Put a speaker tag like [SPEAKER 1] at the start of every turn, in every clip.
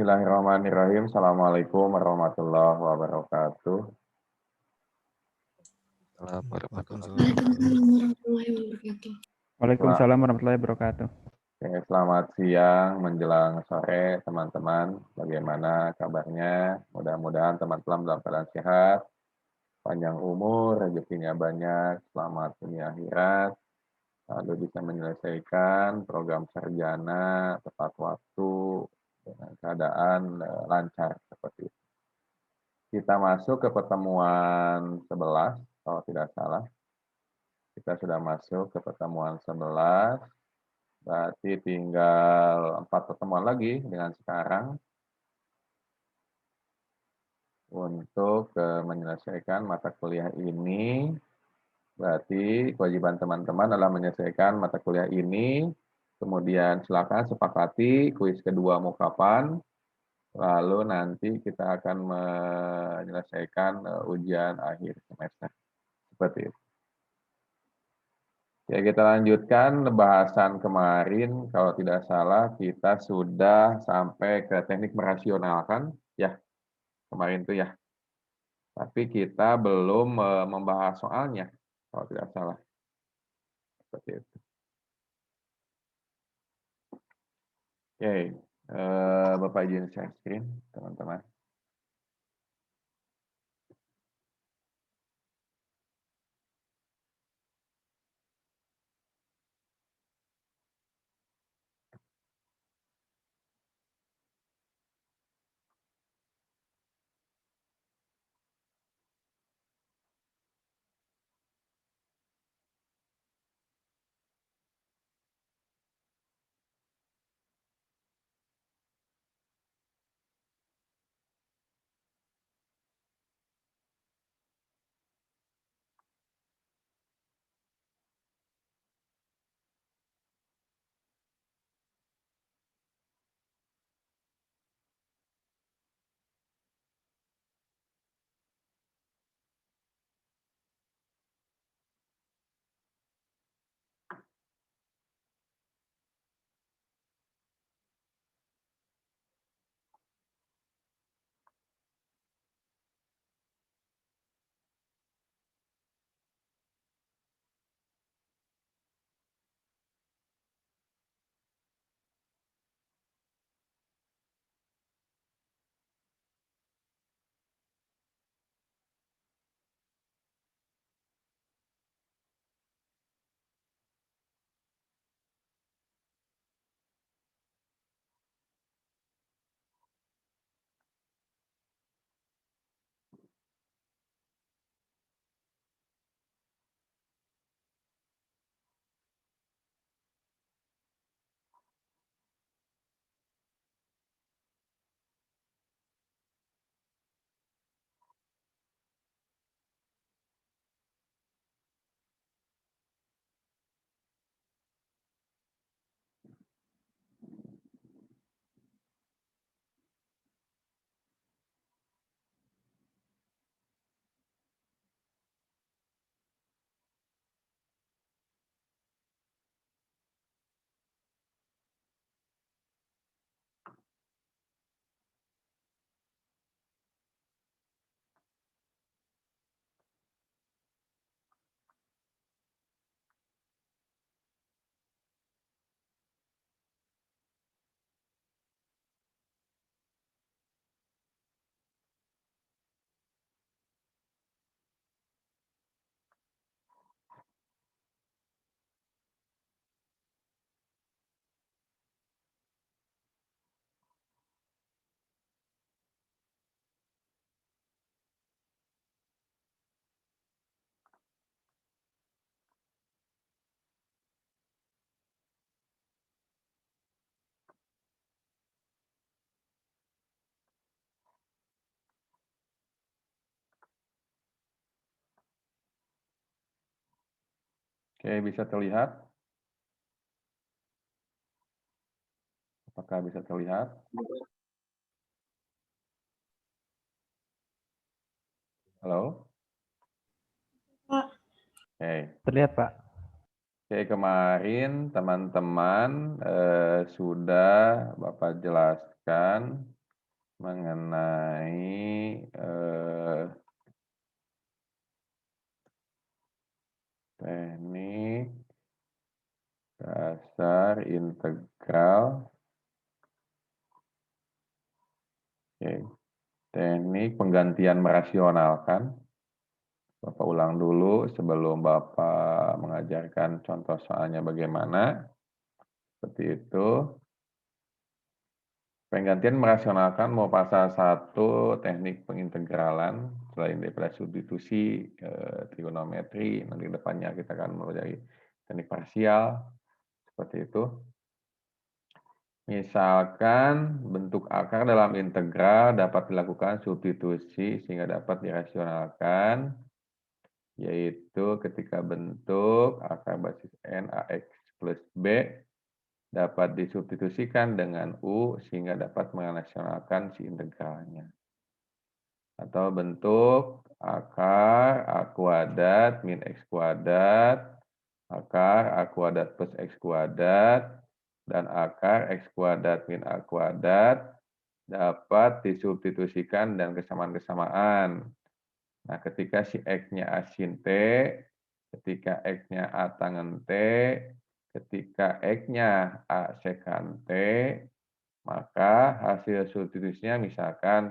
[SPEAKER 1] Bismillahirrahmanirrahim. Assalamualaikum warahmatullahi wabarakatuh.
[SPEAKER 2] Waalaikumsalam warahmatullahi wabarakatuh.
[SPEAKER 3] Waalaikumsalam warahmatullahi wabarakatuh.
[SPEAKER 1] Selamat siang menjelang sore teman-teman. Bagaimana kabarnya? Mudah-mudahan teman-teman dalam keadaan sehat, panjang umur, rezekinya banyak, selamat dunia akhirat, lalu bisa menyelesaikan program sarjana tepat waktu dengan keadaan lancar seperti itu. Kita masuk ke pertemuan 11, kalau tidak salah. Kita sudah masuk ke pertemuan 11, berarti tinggal 4 pertemuan lagi dengan sekarang untuk menyelesaikan mata kuliah ini. Berarti kewajiban teman-teman adalah menyelesaikan mata kuliah ini, kemudian silakan sepakati kuis kedua mau kapan, lalu nanti kita akan menyelesaikan ujian akhir semester. Seperti itu. Ya, kita lanjutkan bahasan kemarin, kalau tidak salah kita sudah sampai ke teknik merasionalkan, ya, kemarin itu ya. Tapi kita belum membahas soalnya, kalau tidak salah. Seperti itu. Oke, Bapak izin share screen, teman-teman. Oke, bisa terlihat? Apakah bisa terlihat? Halo?
[SPEAKER 2] Pak.
[SPEAKER 1] Oke.
[SPEAKER 3] Terlihat, Pak.
[SPEAKER 1] Oke, kemarin teman-teman sudah Bapak jelaskan mengenai teknik dasar integral. Oke. Teknik penggantian merasionalkan. Bapak ulang dulu sebelum Bapak mengajarkan contoh soalnya bagaimana. Seperti itu. Penggantian merasionalkan mau pasal 1 teknik pengintegralan selain daripada substitusi trigonometri, nanti depannya kita akan mempelajari teknik parsial seperti itu. Misalkan bentuk akar dalam integral dapat dilakukan substitusi sehingga dapat dirasionalkan, yaitu ketika bentuk akar basis n ax plus b dapat disubstitusikan dengan U sehingga dapat merasionalkan si integralnya. Atau bentuk akar A kuadrat min X kuadrat, akar A kuadrat plus X kuadrat, dan akar X kuadrat min A kuadrat dapat disubstitusikan dan kesamaan-kesamaan. Nah, ketika si X-nya A sin T, ketika X-nya A tangen T, ketika X-nya A sekan T, maka hasil substitusinya misalkan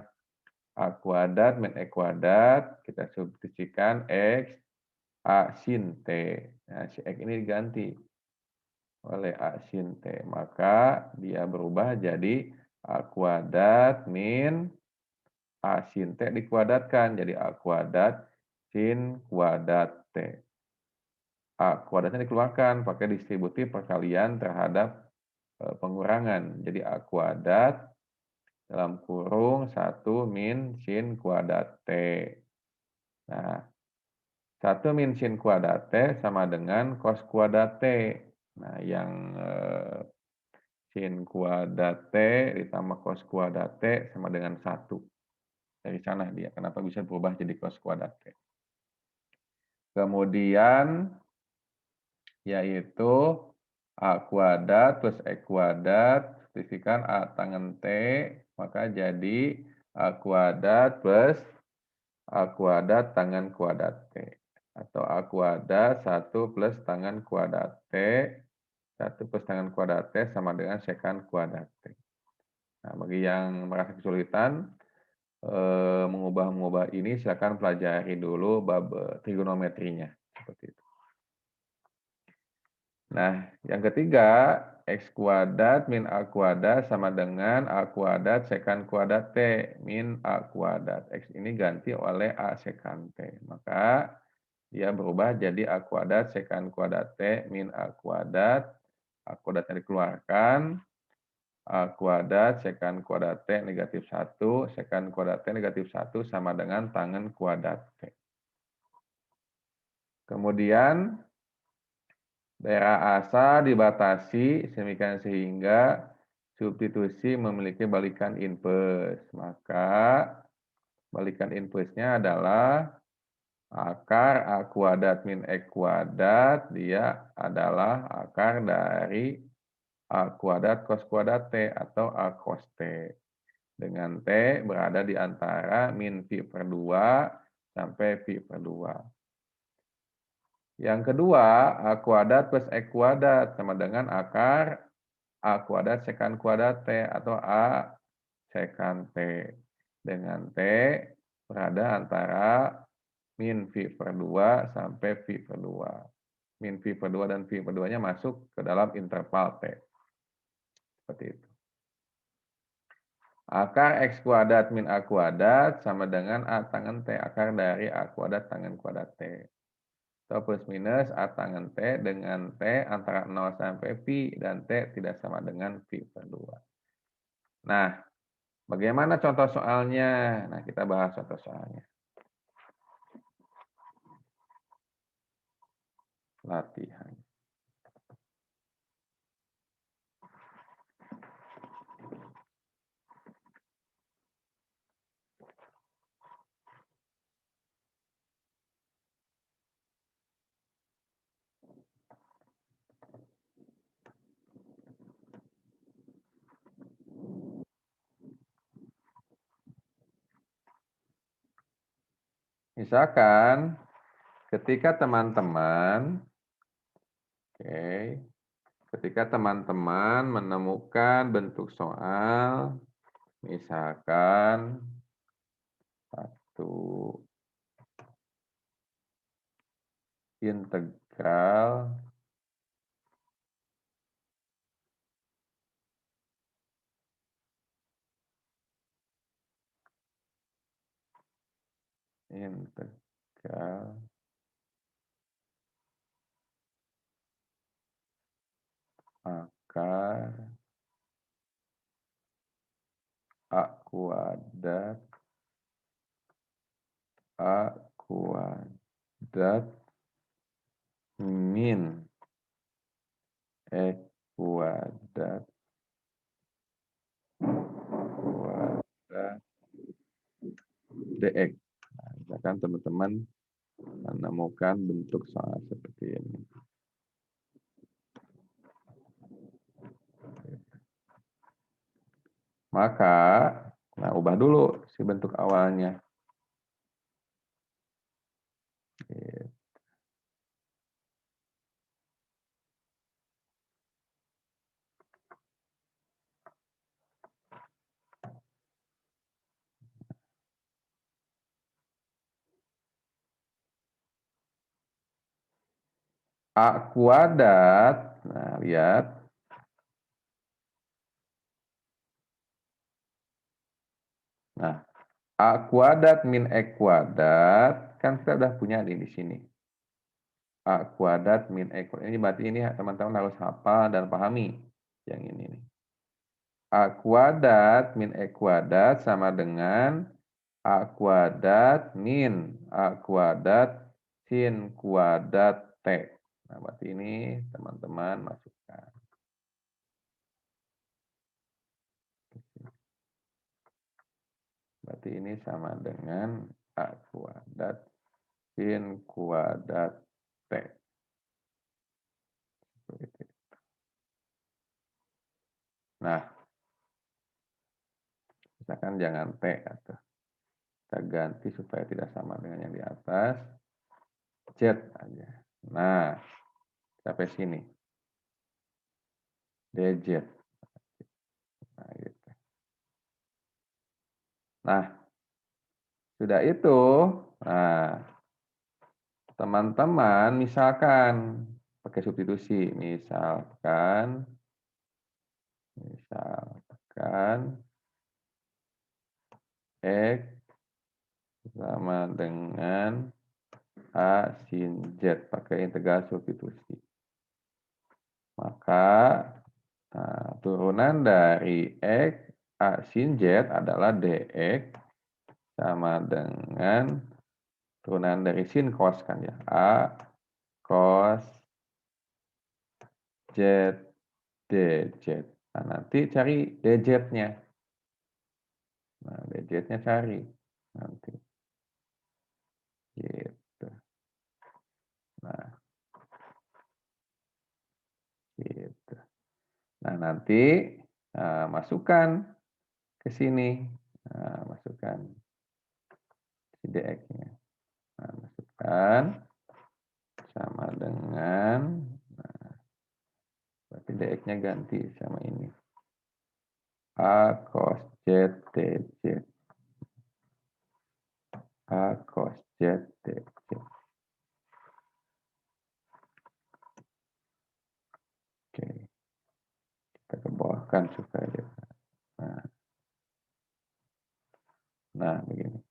[SPEAKER 1] A kuadrat min X kuadrat, kita substitusikan X A sin T. Nah, si X ini diganti oleh A sin T. Maka dia berubah jadi A kuadrat min A sin T dikuadratkan. Jadi A kuadrat sin kuadrat T. A kuadratnya dikeluarkan pakai distributif perkalian terhadap pengurangan. Jadi A kuadrat dalam kurung 1 min sin kuadrat T. Nah, 1 min sin kuadrat T sama dengan cos kuadrat T. Nah, yang sin kuadrat T ditambah cos kuadrat T sama dengan 1. Dari sana dia, kenapa bisa berubah jadi cos kuadrat T. Kemudian yaitu A kuadrat plus X kuadrat, substitusikan A tangen T, maka jadi A kuadrat plus A kuadrat tangen kuadrat T. Atau A kuadrat 1 plus tangen kuadrat T, 1 plus tangen kuadrat T sama dengan sekan kuadrat T. Nah, bagi yang merasa kesulitan mengubah-mengubah ini, silakan pelajari dulu bab trigonometrinya. Seperti itu. Nah, yang ketiga, X kuadrat min A kuadrat sama dengan A kuadrat sekan kuadrat T min A kuadrat. X ini ganti oleh A sekan T. Maka dia berubah jadi A kuadrat sekan kuadrat T min A kuadrat. A kuadratnya dikeluarkan. A kuadrat sekan kuadrat T negatif 1. Sekan kuadrat T negatif 1 sama dengan tangen kuadrat T. Kemudian daerah asal dibatasi sedemikian sehingga substitusi memiliki balikan inverse. Maka balikan inverse-nya adalah akar A kuadrat min X kuadrat, dia adalah akar dari A kuadrat cos kuadrat T atau A cos T. Dengan T berada di antara min pi per 2 sampai pi per 2. Yang kedua, A kuadrat plus X kuadrat sama dengan akar A kuadrat sekan kuadrat T atau A sekan T. Dengan T berada antara min pi per 2 sampai pi per 2. Min pi per 2 dan pi per 2-nya masuk ke dalam interval T. Seperti itu. Akar X kuadrat min A kuadrat sama dengan A tangen T. Akar dari A kuadrat tangen kuadrat T. Atau plus minus A tangen T dengan T antara 0 sampai pi dan T tidak sama dengan pi per 2. Nah, bagaimana contoh soalnya? Nah, kita bahas contoh soalnya. Latihan. Misalkan ketika teman-teman, ketika teman-teman menemukan bentuk soal, misalkan 1 integral akar A kuadrat min X kuadrat dx. Nah, misalkan teman-teman menemukan bentuk soal seperti ini. Maka, nah ubah dulu si bentuk awalnya. A kuadrat, nah lihat. Nah, A kuadrat min X kuadrat, kan kita udah punya di sini. A kuadrat min X kuadrat. Ini berarti ini teman-teman harus hafal dan pahami yang ini nih. A kuadrat min X kuadrat sama dengan A kuadrat min A kuadrat sin kuadrat T. Nah, berarti ini teman-teman masukkan. Berarti ini sama dengan A kuadrat sin kuadrat T. Nah, misalkan jangan T atau kita ganti supaya tidak sama dengan yang di atas. Z aja. Nah, sampai sini. DZ. Nah, gitu. Nah, sudah itu, nah, teman-teman misalkan pakai substitusi, misalkan X sama dengan A sin Z pakai integral substitusi. Maka nah, turunan dari X A sin Z adalah DX sama dengan turunan dari sin cos kan ya. A cos Z dz. Nah, nanti cari dz-nya. Nah, dz-nya cari nanti. Gitu. Nah, gitu. Nah, nanti masukkan ke sini. Nah, masukkan si dx-nya. Nah, masukkan sama dengan, nah, berarti dx-nya ganti sama ini. A cos Z dz. A cos Z dz. Oke. Kita ke bawahkan supaya. Nah, begini.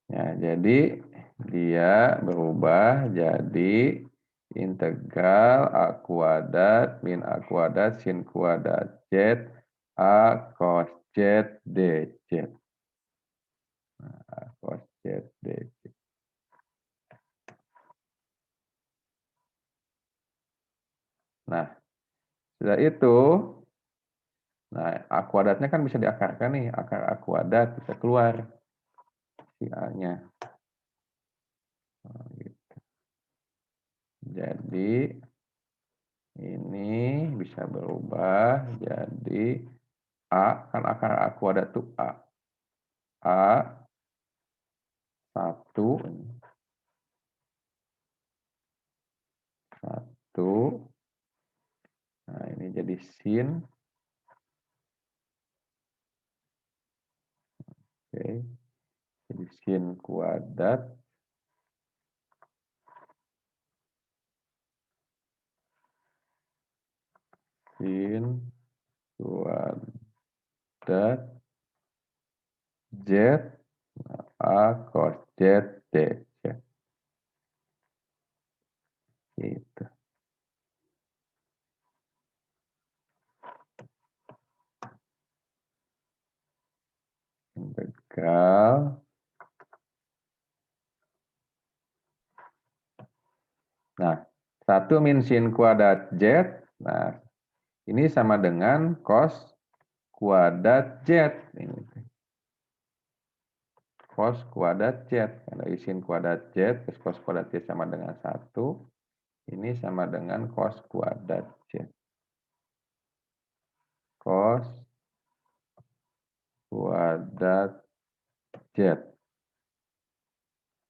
[SPEAKER 1] Ya, jadi dia berubah jadi integral A kuadrat min A kuadrat sin kuadrat Z A cos Z dz. Nah, A cos Z dz. Nah, setelah itu, nah A kuadratnya kan bisa diakarkan nih, akar A kuadrat bisa keluar si A-nya. Nah, gitu. Jadi ini bisa berubah jadi A, kan akar A kuadrat itu A. A1, 1. Nah, ini jadi sin. Oke. Jadi sin kuadrat. Sin kuadrat Z A cos Z dz. Gitu. Integral. Nah, 1 min sin kuadrat Z. Nah, ini sama dengan cos kuadrat Z. Ini. Cos kuadrat Z. Kalau sin kuadrat Z, terus cos kuadrat Z sama dengan 1. Ini sama dengan cos kuadrat Z. Cos kuadrat Z.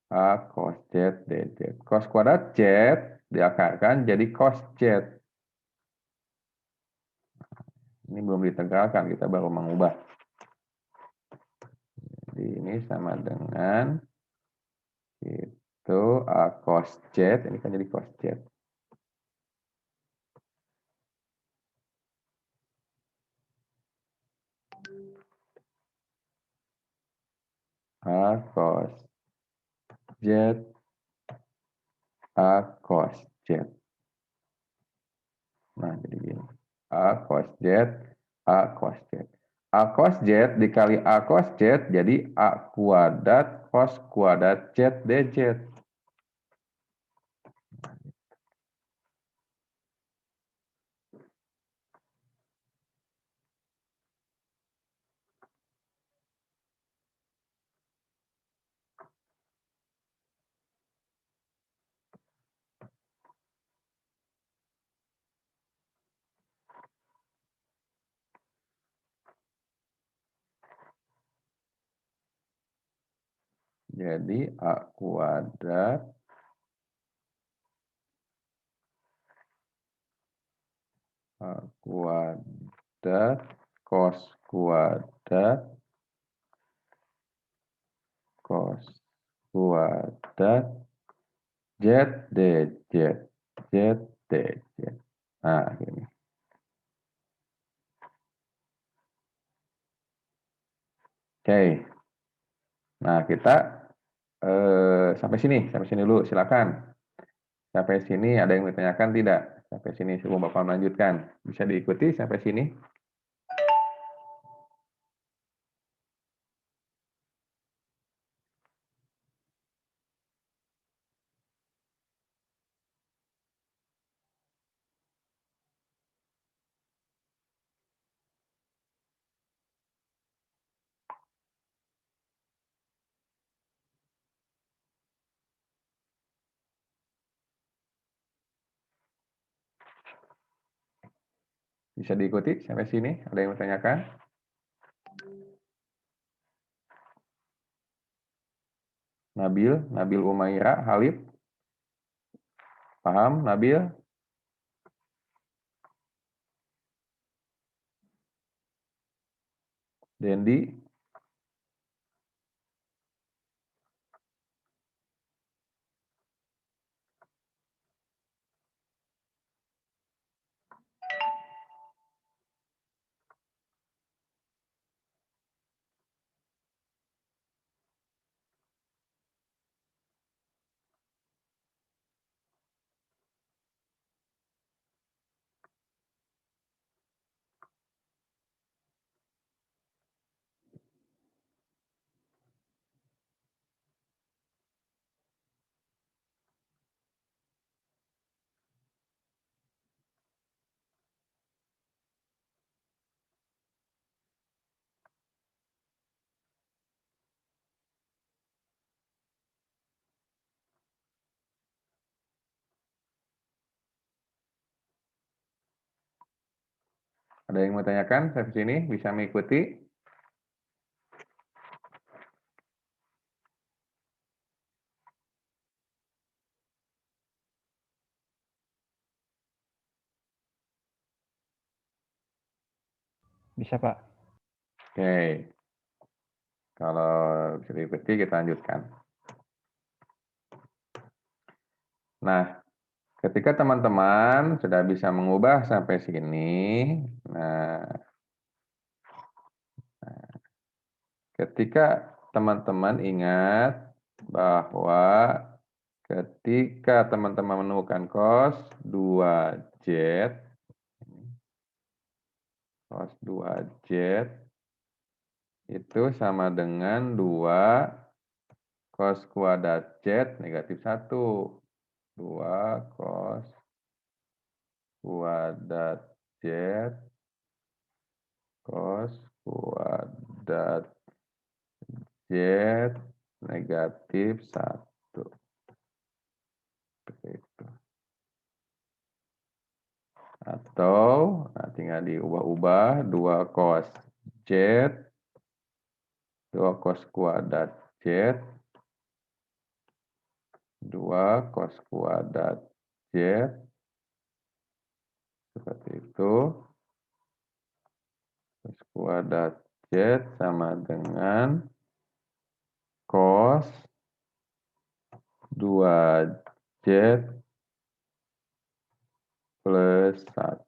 [SPEAKER 1] A cos Z dz. Cos kuadrat Z diakarkan jadi cos Z. Ini belum ditegalkan, kita baru mengubah. Jadi ini sama dengan itu A cos Z, ini kan jadi cos Z. A cos Z, A cos Z. Nah, jadi gini. A cos Z, A cos Z. A cos Z dikali A cos Z, jadi A kuadrat cos kuadrat Z dz. Jadi A kuadrat cos kuadrat Z dz. Z dz. Nah, ini. Oke. Nah, kita sampai sini dulu, silakan. Sampai sini ada yang ditanyakan tidak? Sampai sini sebelum Bapak melanjutkan. Bisa diikuti sampai sini? Bisa diikuti sampai sini? Ada yang ditanyakan? Nabil Umaira, Halid. Paham, Nabil? Dendi? Ada yang mau tanyakan sampai sini? Bisa mengikuti?
[SPEAKER 3] Bisa, Pak.
[SPEAKER 1] Oke. Kalau bisa diikuti, kita lanjutkan. Nah, ketika teman-teman sudah bisa mengubah sampai sini, nah, ketika teman-teman ingat bahwa ketika teman-teman menemukan cos 2Z, cos 2Z itu sama dengan 2 cos kuadrat Z negatif 1. 2 cos kuadrat Z cos kuadrat Z negatif 1. Seperti itu. Atau tinggal diubah-ubah 2 cos Z, 2 cos kuadrat Z, 2 cos kuadrat Z, seperti itu. Cos kuadrat Z sama dengan cos 2Z plus 1.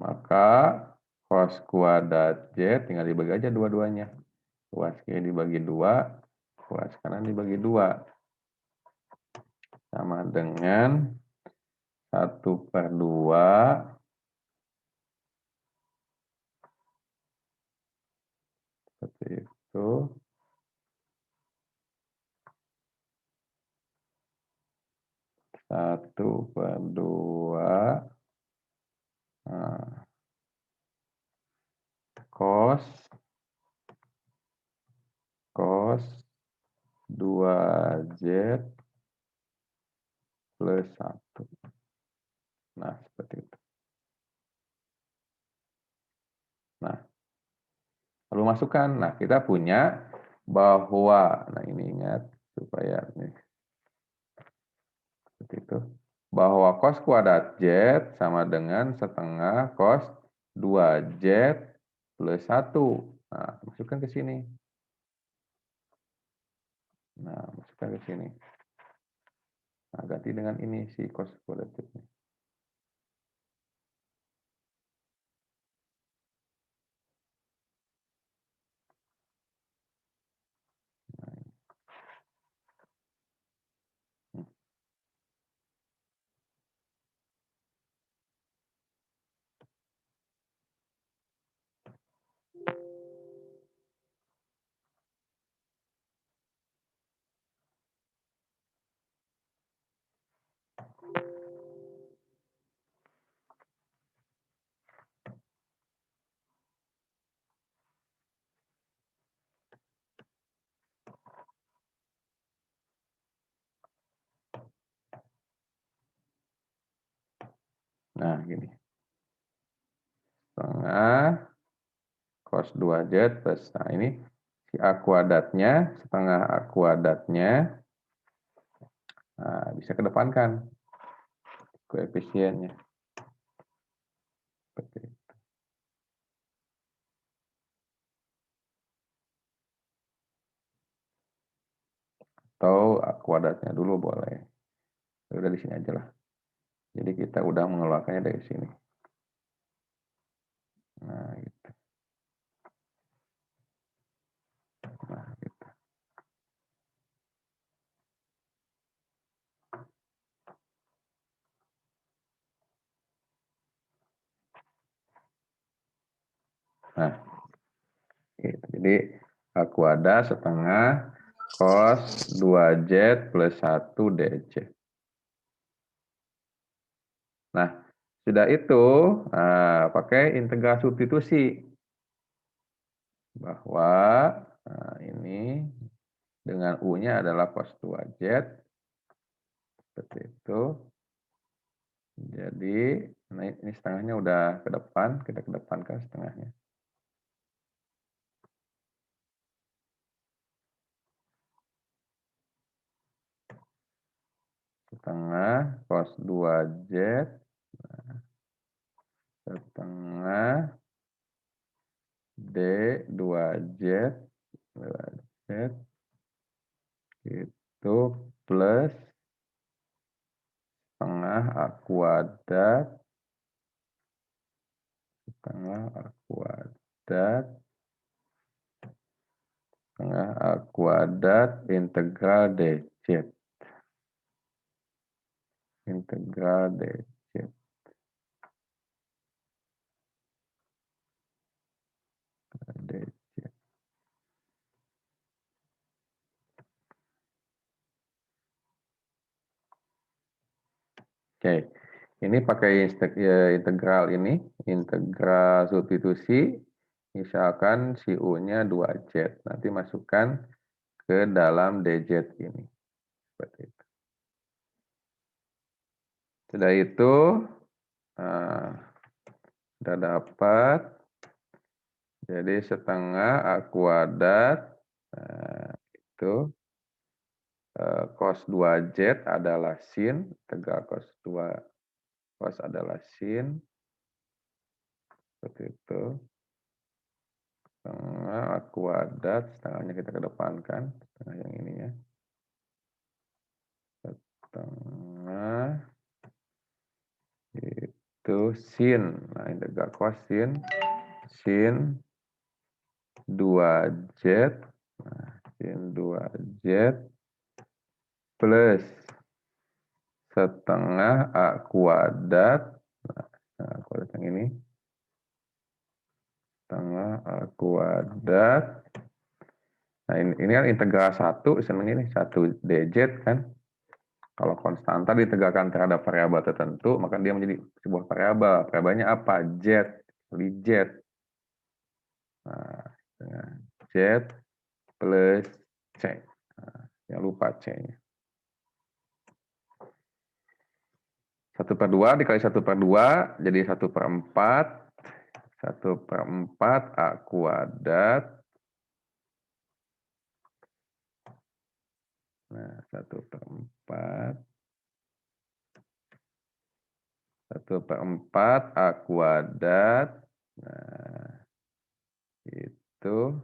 [SPEAKER 1] Maka cos kuadrat Z tinggal dibagi aja dua-duanya. Cos kiri dibagi 2, cos kanan dibagi 2. Sama dengan 1/2 seperti itu. 1/2 cos 2Z plus 1. Nah, seperti itu. Nah, lalu masukkan. Nah, kita punya bahwa, nah ini ingat supaya nih, seperti itu. Bahwa cos kuadrat Z sama dengan setengah cos 2Z plus 1. Nah, masukkan ke sini. Nah, masukkan ke sini. Nah, ganti dengan ini si cos kuadrat Z. Nah, gini. Setengah cos 2Z plus, nah ini si A kuadratnya, setengah A kuadratnya, nah, bisa kedepankan koefisiennya. Seperti itu. Atau A kuadratnya dulu boleh. Udah di sini aja lah. Jadi kita udah mengeluarkannya dari sini. Nah, gitu. Nah, gitu. Nah, gitu. Jadi A kuadrat setengah cos 2Z plus 1 dz. Nah, sudah itu pakai integral substitusi. Bahwa ini dengan U-nya adalah cos 2Z. Seperti itu. Jadi, nah ini setengahnya udah ke depan, kita kedepankan setengahnya. Setengah cos 2Z setengah D 2Z 2Z itu plus setengah A kuadrat setengah A kuadrat setengah A kuadrat integral dz integral dz dz. Oke, ini pakai integral ini, integral substitusi, misalkan si U-nya 2Z, nanti masukkan ke dalam dz ini. Seperti itu. Sudah itu, sudah dapat, jadi setengah A kuadrat, itu cos 2Z adalah sin, integral cos 2 cos adalah sin, seperti itu. Setengah A kuadrat, setengahnya kita kedepankan, setengah yang ini ya. Setengah itu sin, nah integral cos sin 2Z, nah, sin 2Z plus setengah A kuadrat, nah, kuadrat yang ini, setengah A kuadrat, nah ini kan integral 1, seneng ini 1 dz kan, kalau konstanta ditegalkan terhadap variabel tertentu, maka dia menjadi sebuah variabel, variabelnya apa? Z, z, nah, z plus c, nah, jangan lupa c-nya. 1/2 dikali 1/2 jadi 1/4. 1/4 A kuadrat. Nah, 1/4. 1/4 A kuadrat. Nah, itu.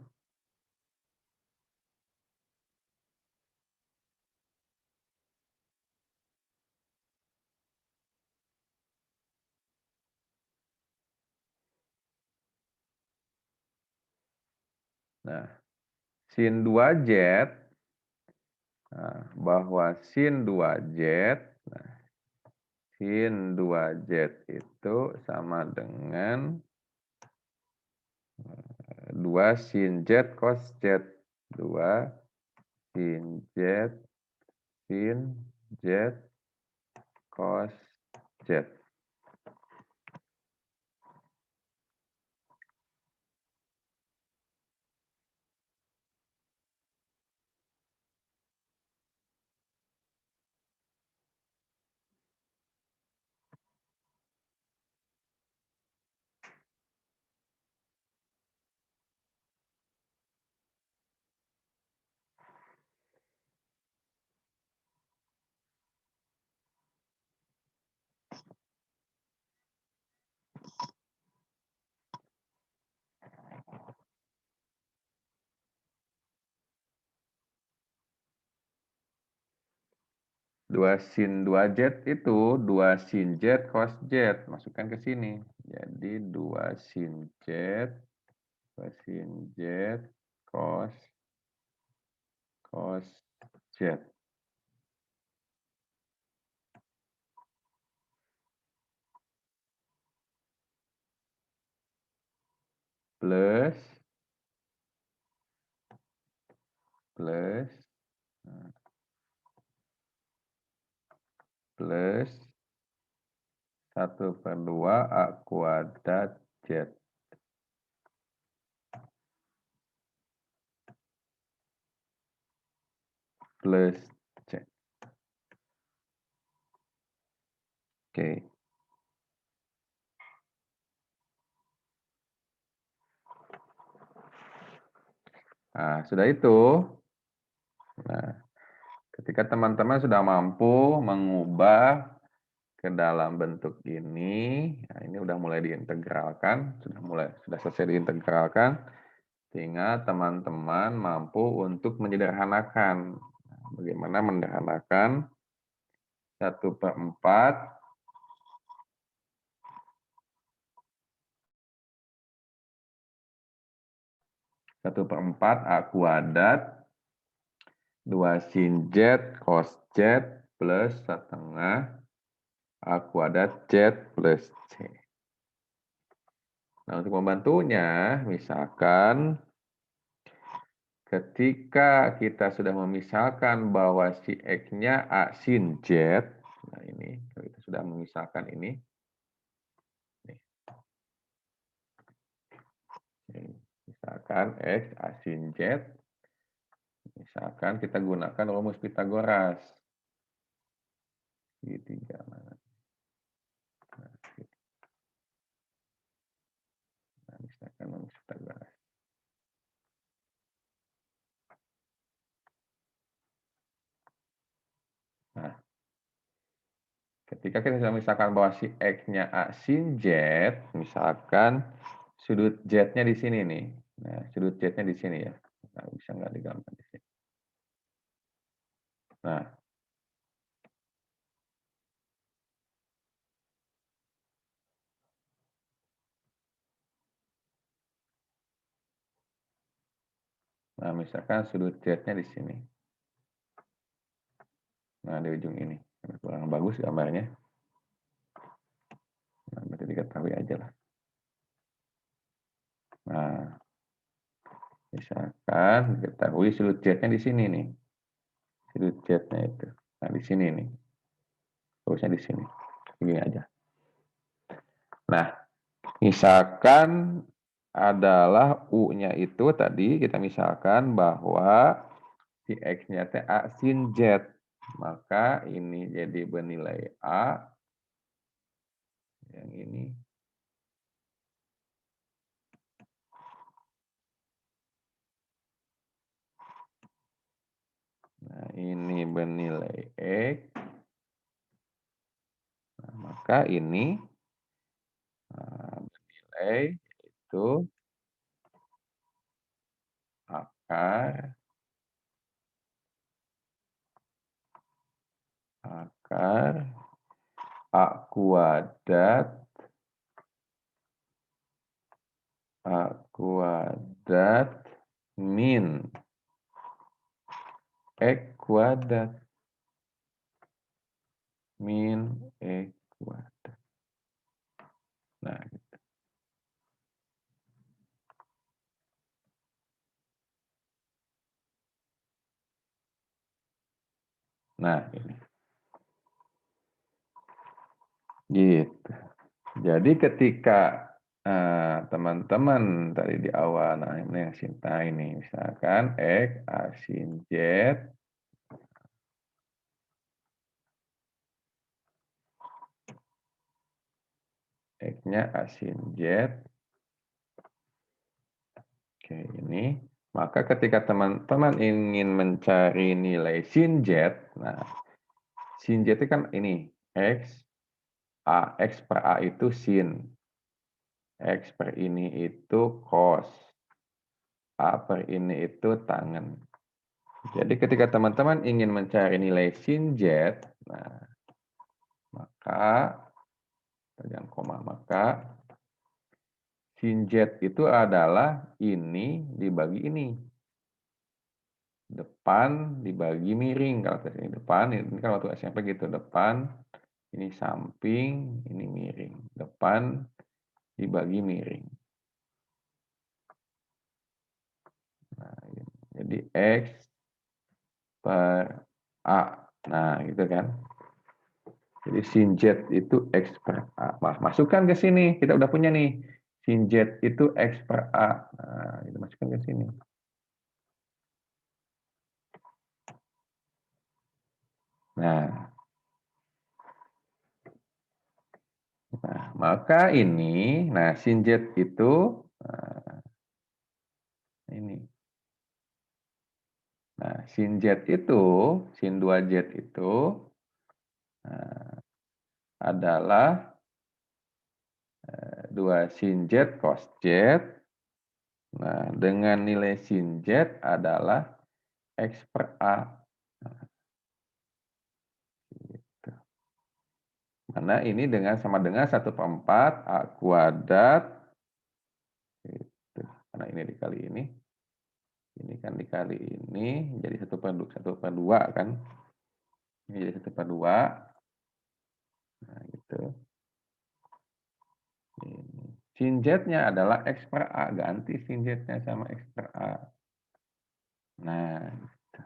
[SPEAKER 1] Nah, sin 2Z, nah, bahwa sin 2Z, nah, sin 2Z itu sama dengan 2 sin Z cos Z. 2 sin Z sin Z cos Z. Dua sin 2Z itu 2 sin Z cos Z. Masukkan ke sini. Jadi 2 sin Z, 2 sin Z cos Z. Plus plus 1/2 A kuadrat Z. Plus C. Oke. Nah, sudah itu. Nah, ketika teman-teman sudah mampu mengubah ke dalam bentuk ini. Nah, ini udah mulai diintegralkan, sudah selesai diintegralkan, sehingga teman-teman mampu untuk menyederhanakan. Nah, bagaimana menyederhanakan 1/4 A kuadrat 2 sin Z cos Z plus setengah A kuadrat Z plus C. Nah, untuk membantunya, misalkan ketika kita sudah memisahkan bahwa si X-nya A sin Z, nah ini, kalau kita sudah memisahkan ini, misalkan X A sin Z, misalkan kita gunakan rumus Pitagoras. Segitiga mana? Nah, misalkan rumus Pitagoras. Nah, ketika kita sudah misalkan bahwa si X-nya A sin Z, misalkan sudut Z-nya di sini nih. Nah, sudut Z-nya di sini ya. Nah, bisa nggak digambar di sini? Nah, misalkan sudut Z-nya di sini. Nah, di ujung ini. Kurang bagus gambarnya. Nah, berarti diketahui aja lah. Nah, misalkan diketahui sudut Z-nya di sini nih. Sudut Z-nya itu. Nah, di sini nih. Terusnya di sini. Begini aja. Nah, misalkan adalah U-nya itu tadi kita misalkan bahwa si X-nya A sin Z. Maka ini jadi bernilai A. Yang ini. Nah, ini bernilai X. Nah, maka ini bernilai itu akar A kuadrat min X kuadrat min X kuadrat. Nah, gitu. Nah, ini. Gitu. Jadi ketika teman-teman tadi di awal, nah ini yang Sinta ini, misalkan X A sin Z, X-nya A sin Z, oke ini, maka ketika teman-teman ingin mencari nilai sin Z, nah sin Z itu kan ini, X per A itu sin, X per ini itu cos, A per ini itu tangen. Jadi ketika teman-teman ingin mencari nilai sin Z, nah, maka, jangan koma, maka sin Z itu adalah ini dibagi ini. Depan dibagi miring. Kalau tes ini depan, ini kan waktu SMP gitu. Depan, ini samping, ini miring. Depan dibagi miring. Nah, jadi X per A. Nah, gitu kan. Jadi sin Z itu X per A. Masukkan ke sini. Kita udah punya nih. Sin Z itu X per A. Nah, itu masukkan ke sini. Nah, maka ini, nah sin Z itu, ini. Nah, sin Z itu, sin 2Z itu, nah, adalah 2 sin Z cos Z. Nah, dengan nilai sin Z adalah X per A. Nah, gitu. Mana ini sama dengan 1/4 A kuadrat. Gitu. Karena ini dikali ini. Ini kan dikali ini, jadi 1/2 kan. Ini jadi 1/2. Nah, gitu. Ini. Sin Z-nya adalah X per A. Ganti sin Z-nya sama X per A. Nah, gitu.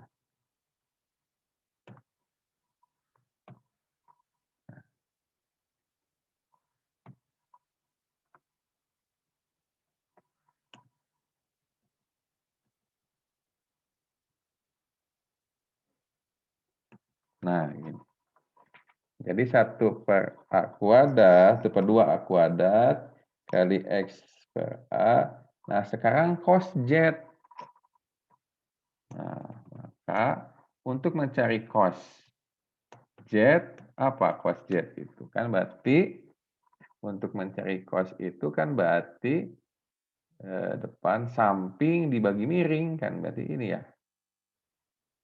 [SPEAKER 1] Nah, ini. Jadi 1/2 A kuadrat kali X per A. Nah, sekarang cos Z. Nah, maka untuk mencari cos Z, apa cos Z itu? Kan berarti untuk mencari cos itu kan berarti depan samping dibagi miring, kan berarti ini ya.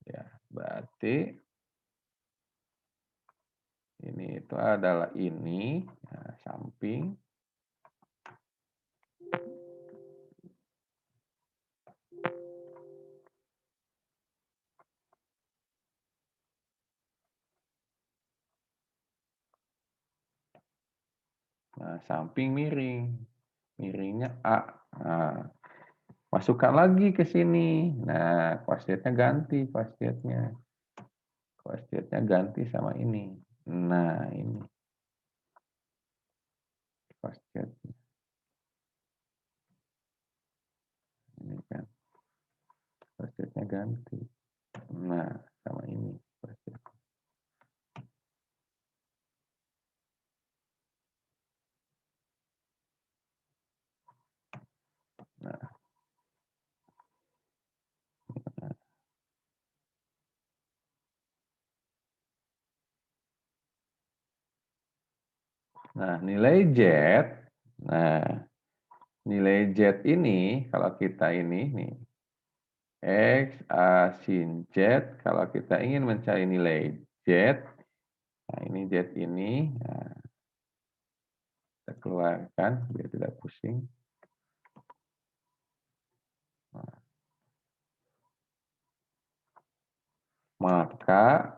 [SPEAKER 1] Ya, berarti ini itu adalah ini, nah, samping. Nah, samping miring. Miringnya A. Nah, masukkan lagi ke sini. Nah, cos Z-nya ganti, cos Z-nya. Cos Z-nya ganti sama ini. Nah, ini. Cos Z. Ini kan. Cos Z-nya ganti. Nah, sama ini. Cos Z. Nah, nah, nilai Z. Nah, nilai Z ini, kalau kita ini, nih. X, A, sin Z. Kalau kita ingin mencari nilai Z, nah ini Z ini, nah, kita keluarkan biar tidak pusing. Nah, maka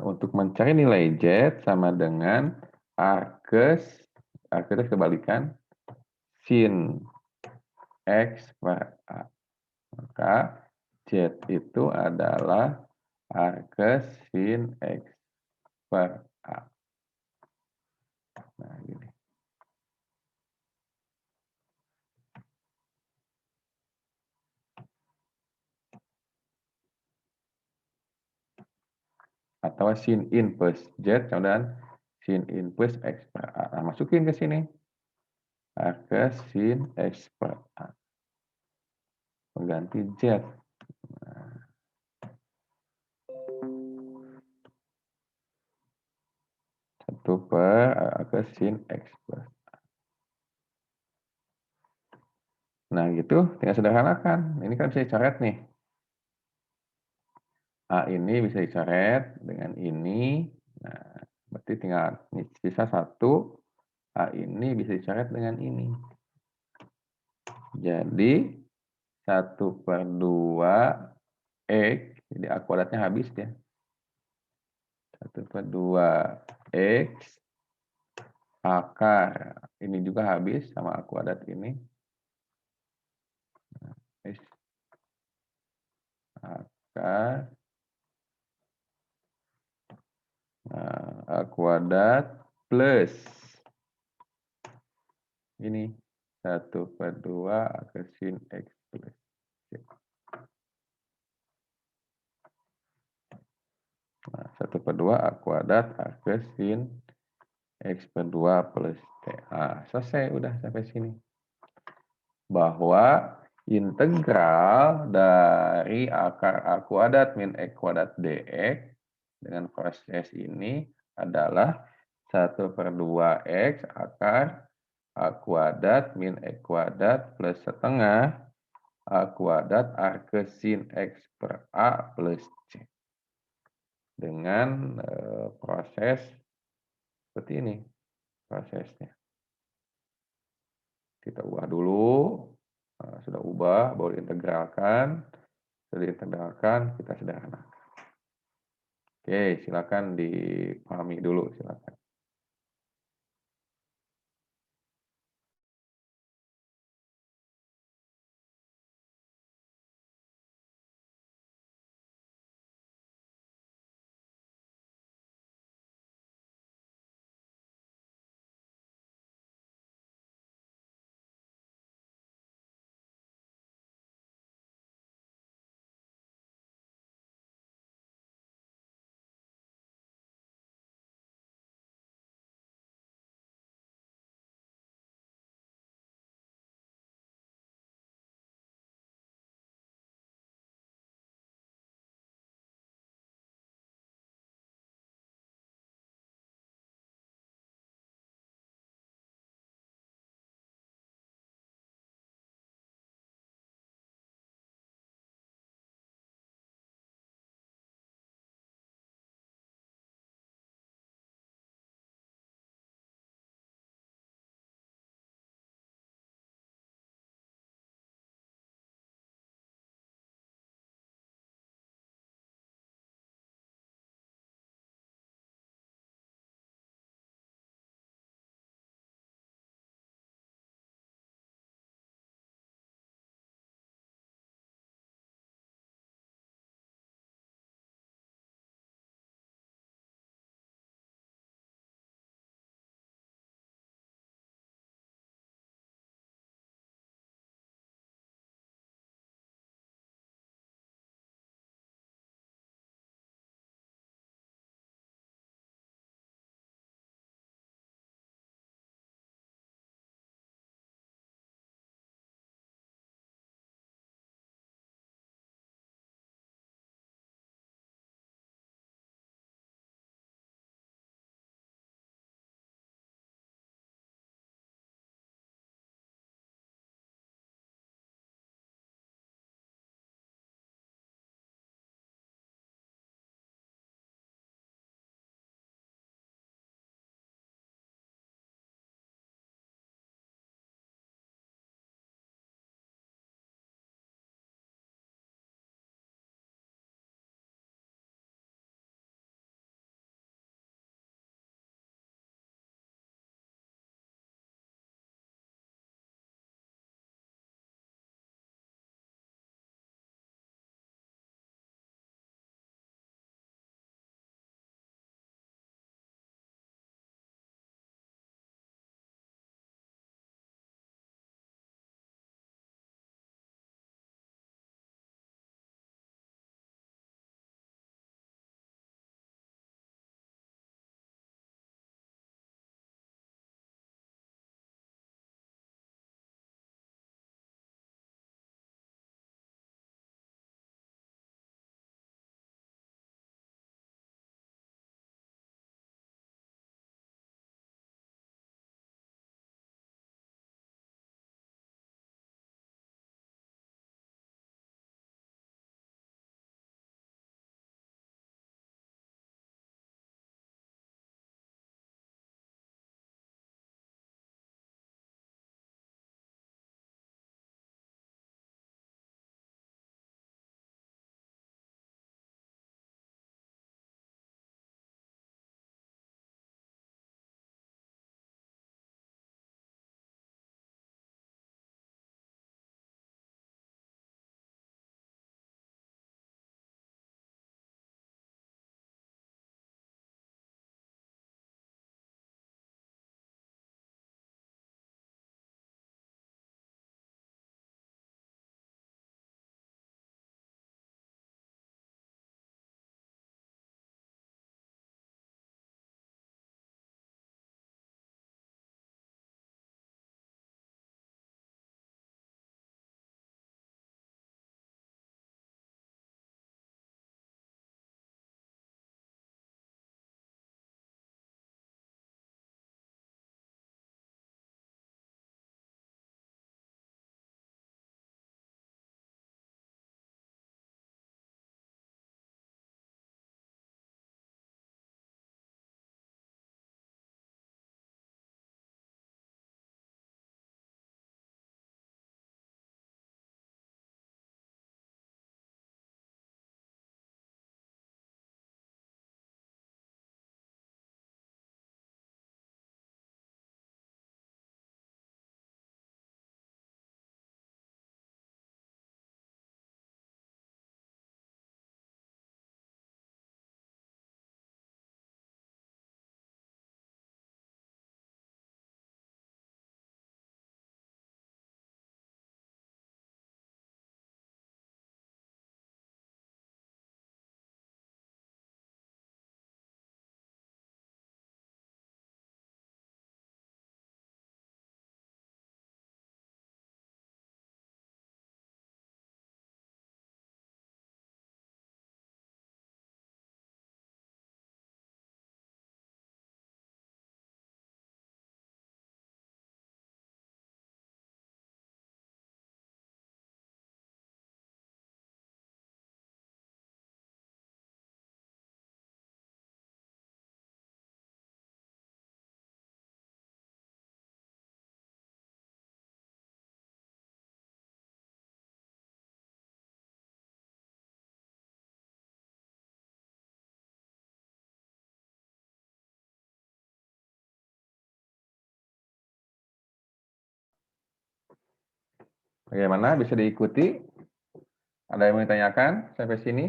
[SPEAKER 1] untuk mencari nilai Z sama dengan arcus kebalikan sin X per A. Maka Z itu adalah arcus sin X per A. Nah, gini. Atau sin inverse Z dan sin inverse X per A. Nah, masukin ke sini. Arcus sin X per A. Pengganti Z. Nah, 1/arcus sin X per A. Nah, gitu. Tinggal sederhanakan. Ini kan bisa dicoret nih. A ini bisa dicoret dengan ini. Nah, berarti tinggal sisa 1. A ini bisa dicoret dengan ini. Jadi 1/2 X, jadi A kuadratnya habis ya. 1/2 X akar, ini juga habis sama A kuadrat ini. X akar A kuadrat plus ini 1/2 akar sin X plus Y. Nah, 1/2 A kuadrat akar sin X per 2 plus TA. Selesai, udah sampai sini. Bahwa integral dari akar A kuadrat min X kuadrat dx dengan proses ini adalah 1/2 X akar A kuadrat min X kuadrat plus setengah A kuadrat arcsin X per A plus C. Dengan proses seperti ini prosesnya. Kita ubah dulu. Nah, sudah ubah, baru diintegralkan. Sudah diintegralkan, kita sederhanakan. Oke, silakan dipahami dulu, silakan. Bagaimana bisa diikuti? Ada yang mau ditanyakan sampai sini?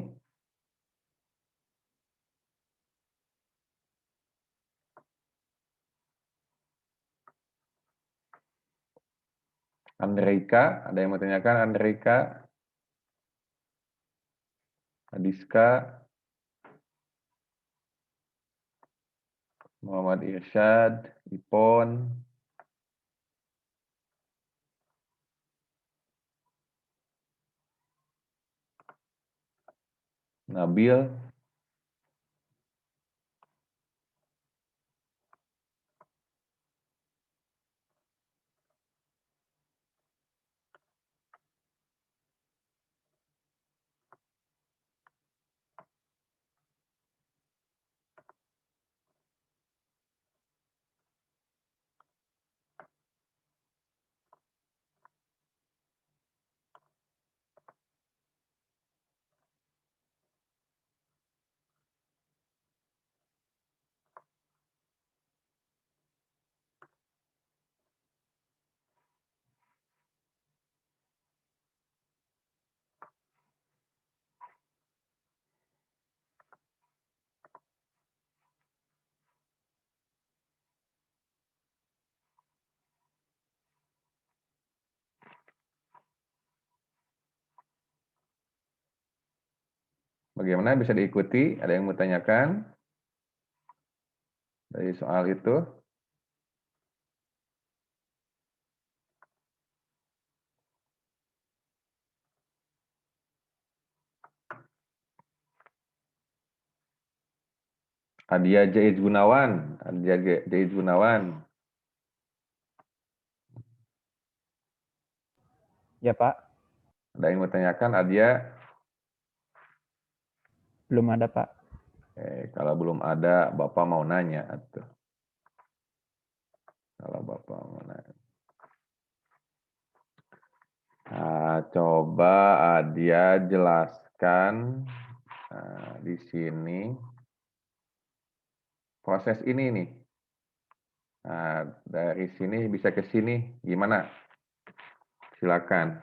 [SPEAKER 1] Andreika, ada yang mau ditanyakan? Andreika, Adiska, Muhammad Irsyad, Ipon, Nabil, bagaimana bisa diikuti? Ada yang mau tanyakan dari soal itu? Adia Jaiz Gunawan, Adia Jaiz Gunawan,
[SPEAKER 3] Ya, Pak.
[SPEAKER 1] ada yang mau tanyakan? Adia?
[SPEAKER 3] Belum ada, Pak.
[SPEAKER 1] Kalau belum ada, Bapak mau nanya atuh. Kalau Bapak mau nanya. Nah, coba Adia jelaskan di sini proses ini nih. Nah, dari sini bisa ke sini gimana? Silakan.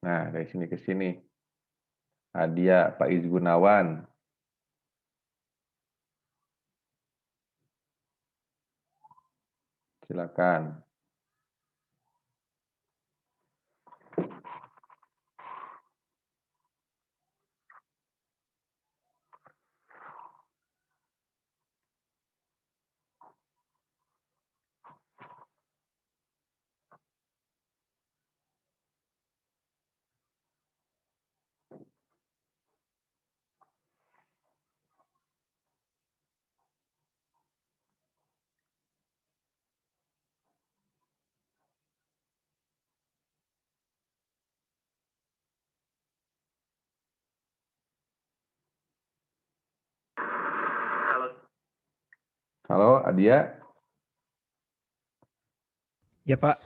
[SPEAKER 1] Nah, dari sini ke sini. Adia Faiz Gunawan. Silakan. Halo, Adia.
[SPEAKER 3] Ya, Pak.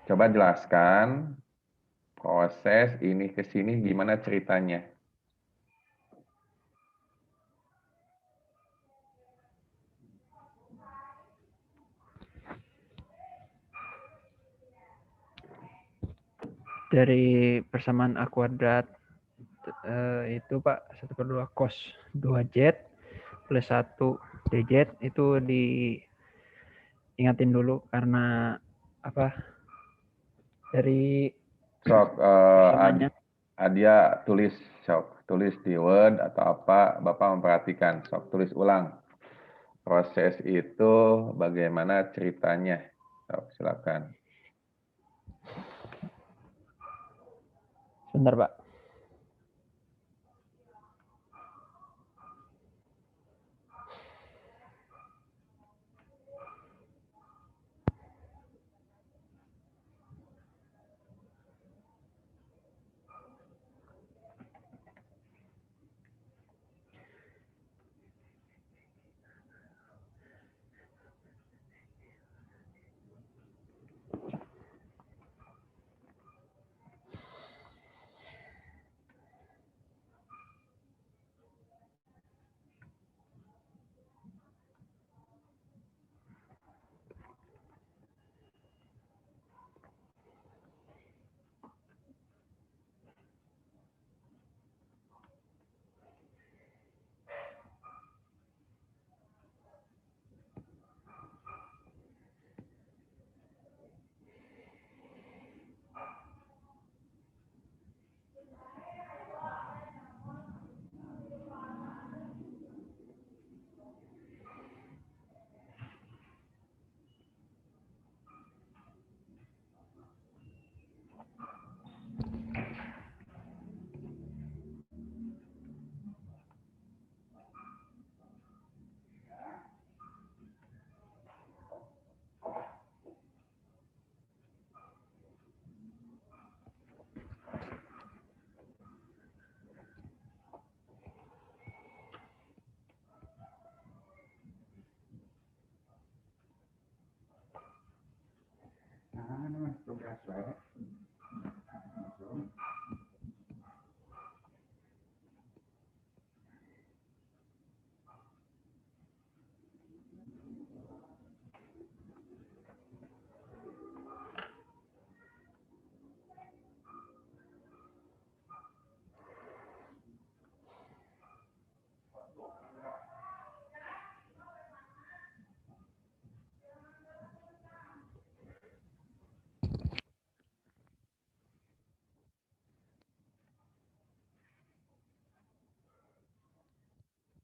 [SPEAKER 1] Coba jelaskan proses ini ke sini gimana ceritanya.
[SPEAKER 3] Dari persamaan A kuadrat itu, Pak, 1/2 cos 2Z plus 1 DZ itu diingatin dulu karena apa? Dari
[SPEAKER 1] Sok,
[SPEAKER 3] persamaannya.
[SPEAKER 1] Adia tulis sok, tulis di Word atau apa, Bapak memperhatikan. Sok, tulis ulang. Proses itu bagaimana ceritanya. Sok, silakan.
[SPEAKER 3] Sebentar, Pak.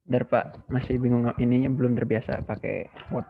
[SPEAKER 3] Bentar Pak, masih bingung ininya belum terbiasa pakai Word.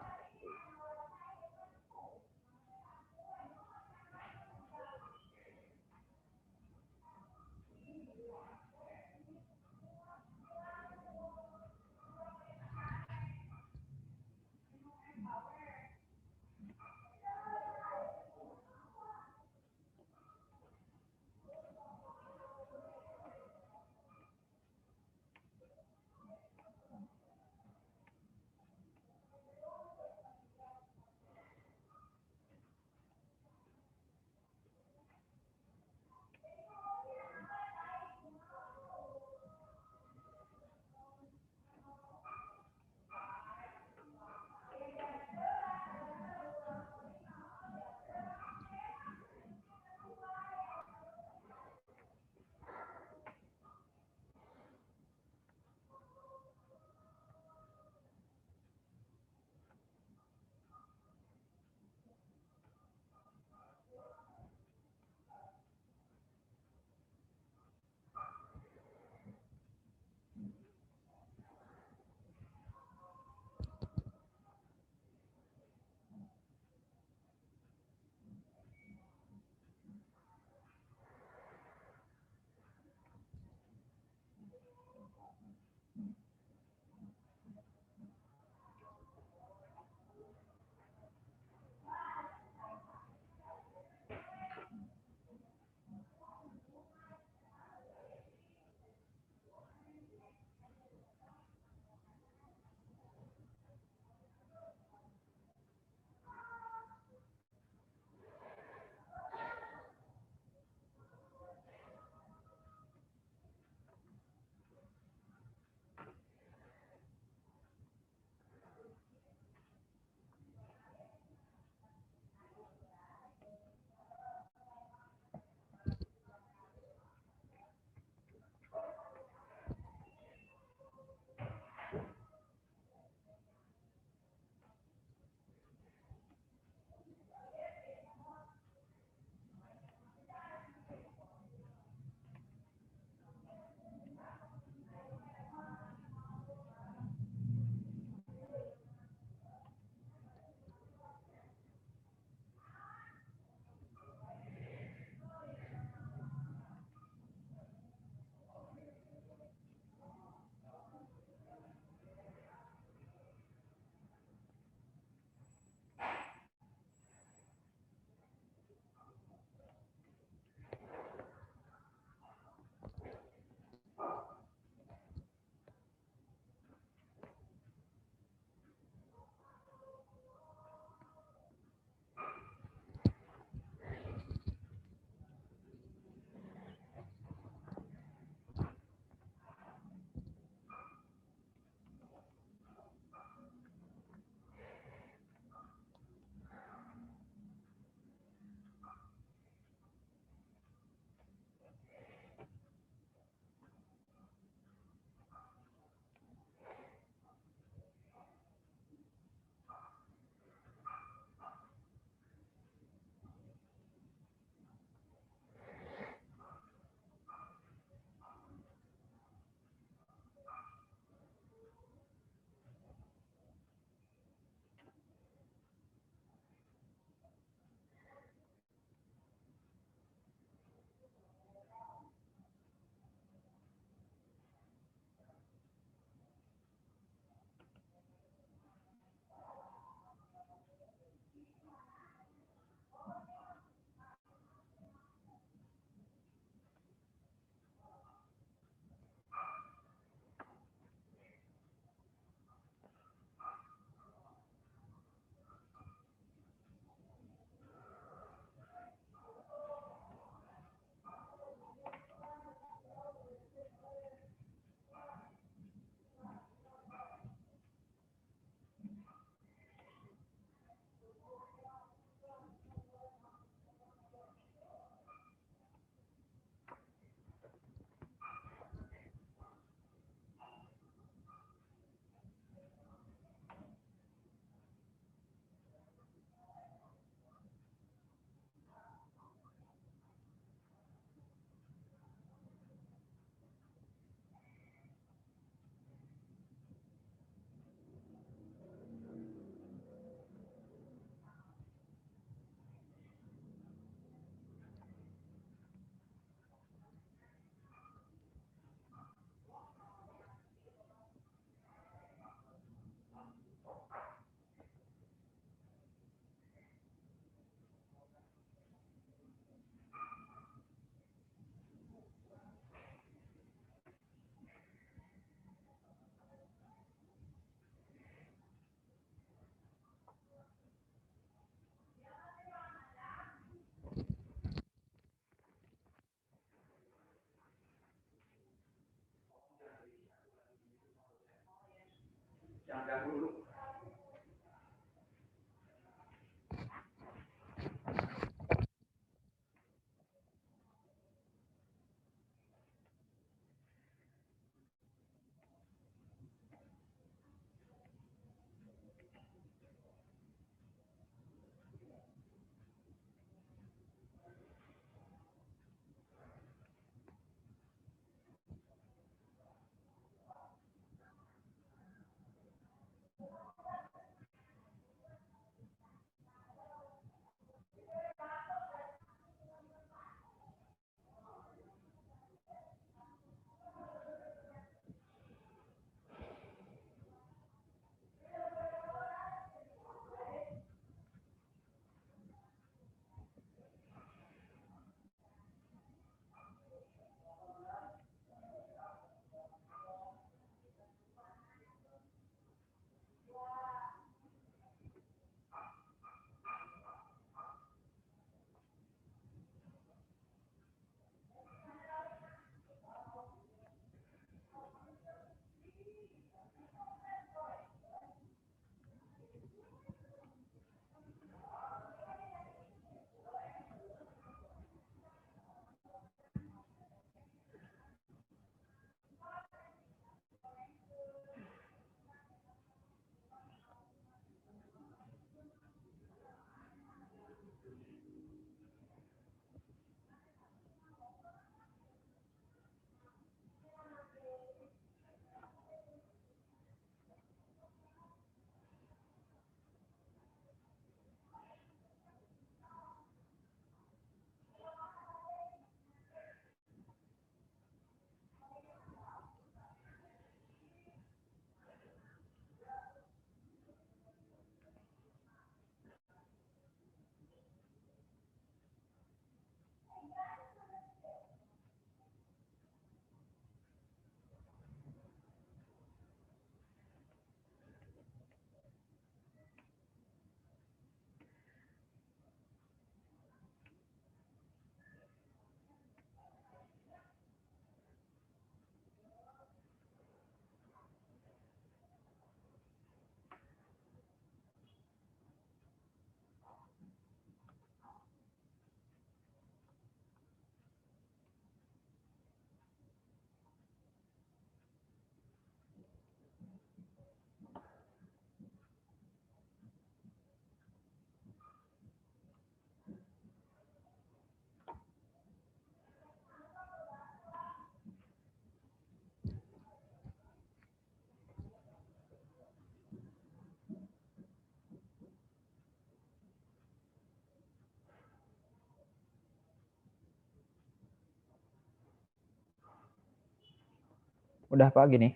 [SPEAKER 3] Udah Pak gini.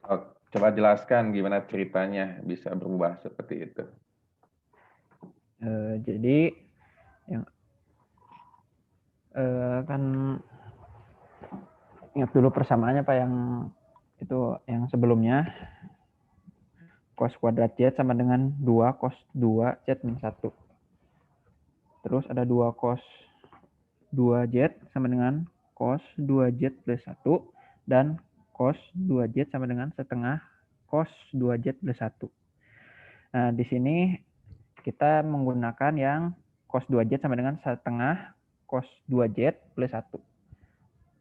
[SPEAKER 1] Oh, coba jelaskan gimana ceritanya bisa berubah seperti itu.
[SPEAKER 3] Jadi yang kan ingat dulu persamaannya Pak yang itu yang sebelumnya cos kuadrat Z sama dengan 2 cos 2 Z min 1. Terus ada 2 cos 2Z sama dengan cos 2Z plus 1 dan cos 2Z sama dengan setengah cos 2Z plus 1. Nah, di sini kita menggunakan yang cos 2Z sama dengan setengah cos 2Z plus 1.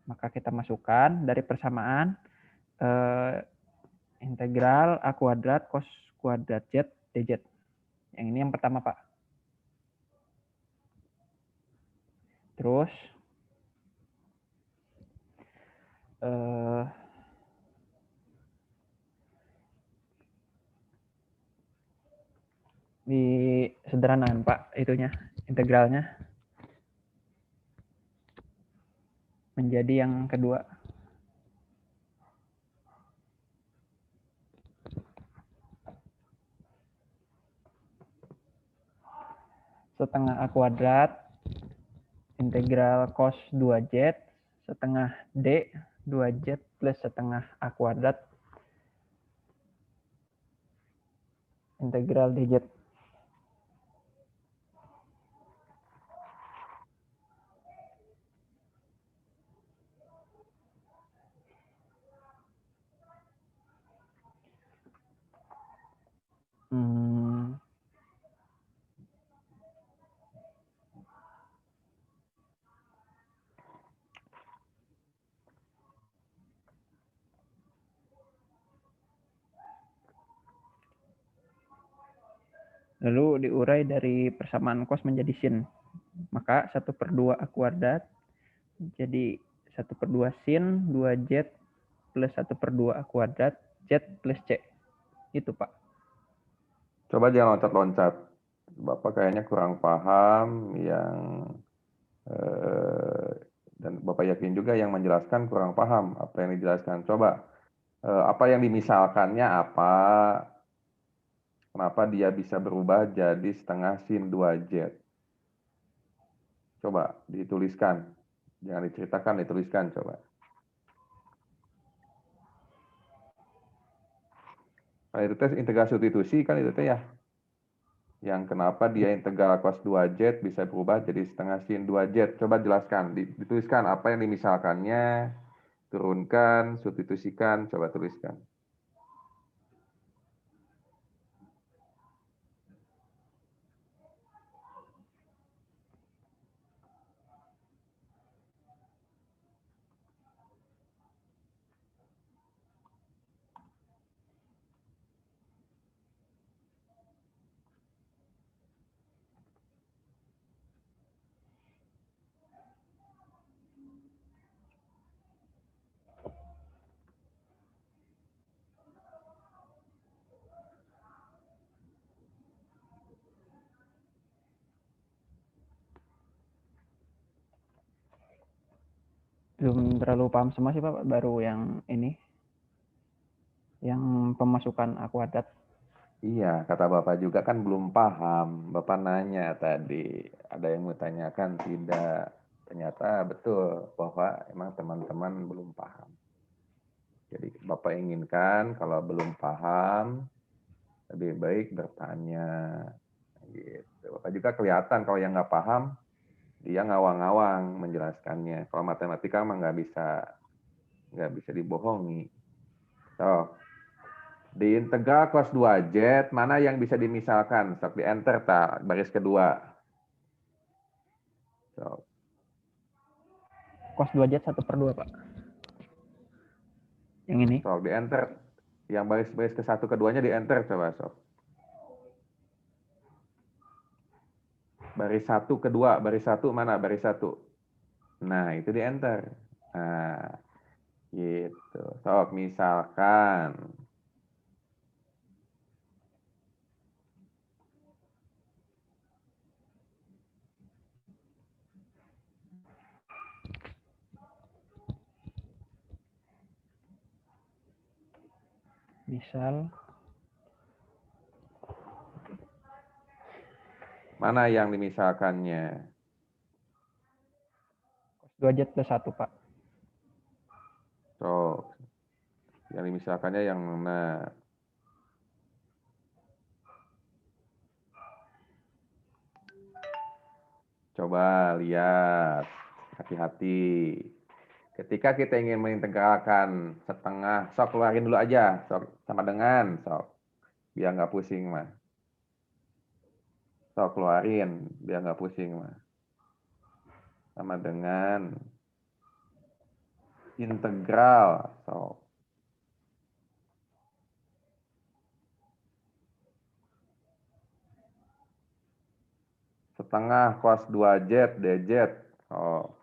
[SPEAKER 3] Maka kita masukkan dari persamaan integral A kuadrat cos kuadrat Z dz. Yang ini yang pertama, Pak. Terus di sederhanaan, Pak, itunya integralnya menjadi yang kedua. Setengah A kuadrat integral cos 2Z setengah D 2Z plus setengah A kuadrat integral dz. Hmm, lalu diurai dari persamaan cos menjadi sin. Maka 1/2 A kuadrat jadi 1/2 sin 2Z plus 1/2 A kuadrat Z plus C. Itu, Pak.
[SPEAKER 1] Coba jangan loncat-loncat. Bapak kayaknya kurang paham dan Bapak yakin juga yang menjelaskan kurang paham apa yang dijelaskan. Coba apa yang dimisalkannya apa? Kenapa dia bisa berubah jadi setengah sin 2Z? Coba dituliskan. Jangan diceritakan, dituliskan coba. Kalau itu tes integral substitusi kan itu teh ya. Yang kenapa dia integral cos 2Z bisa berubah jadi setengah sin 2Z. Coba jelaskan, dituliskan apa yang dimisalkannya, turunkan, substitusikan, coba tuliskan.
[SPEAKER 3] Belum terlalu paham semua sih, Pak. Baru yang ini. Yang pemasukan A kuadrat.
[SPEAKER 1] Iya, kata Bapak juga kan belum paham. Bapak nanya tadi, ada yang mau tanyakan tidak. Ternyata betul bahwa emang teman-teman belum paham. Jadi Bapak inginkan kalau belum paham, lebih baik bertanya. Gitu. Bapak juga kelihatan kalau yang nggak paham, dia ngawang-ngawang menjelaskannya. Kalau matematika mah nggak bisa dibohongi. So, di integral cos 2Z, mana yang bisa dimisalkan? Sok di enter tak, baris kedua. So,
[SPEAKER 3] Cos 2Z 1/2, Pak. Yang ini.
[SPEAKER 1] sok di enter. Yang baris-baris ke satu keduanya di enter coba sok. Baris satu kedua, baris satu mana? Baris satu. Nah, itu di enter. Nah, gitu. Sok misalkan.
[SPEAKER 3] Misal.
[SPEAKER 1] Mana yang dimisalkannya?
[SPEAKER 3] Cos 2Z plus 1, Pak.
[SPEAKER 1] So, yang dimisalkannya yang mana? Coba lihat, hati-hati. Ketika kita ingin mengintegralkan setengah, sok keluarin dulu aja, sok sama dengan, sok. Biar nggak pusing mah. Sok keluarin, biar nggak pusing mah. Sama dengan integral, sok. Setengah cos 2Z dz, sok.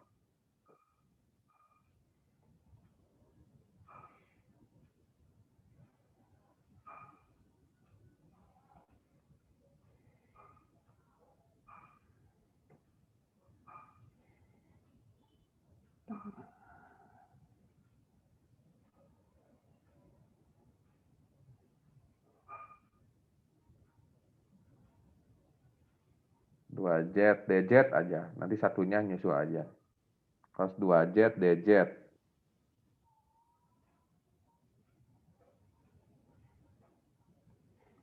[SPEAKER 1] Dua z dz aja, nanti satunya nyusul aja. Cos 2z dz.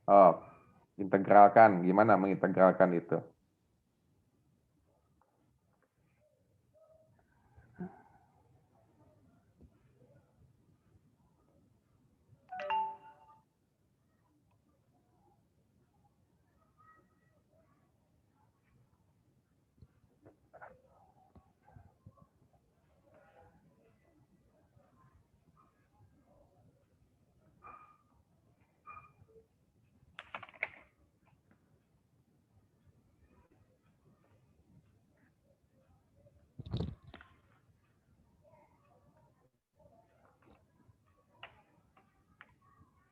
[SPEAKER 1] Oh, integralkan. Gimana mengintegralkan itu?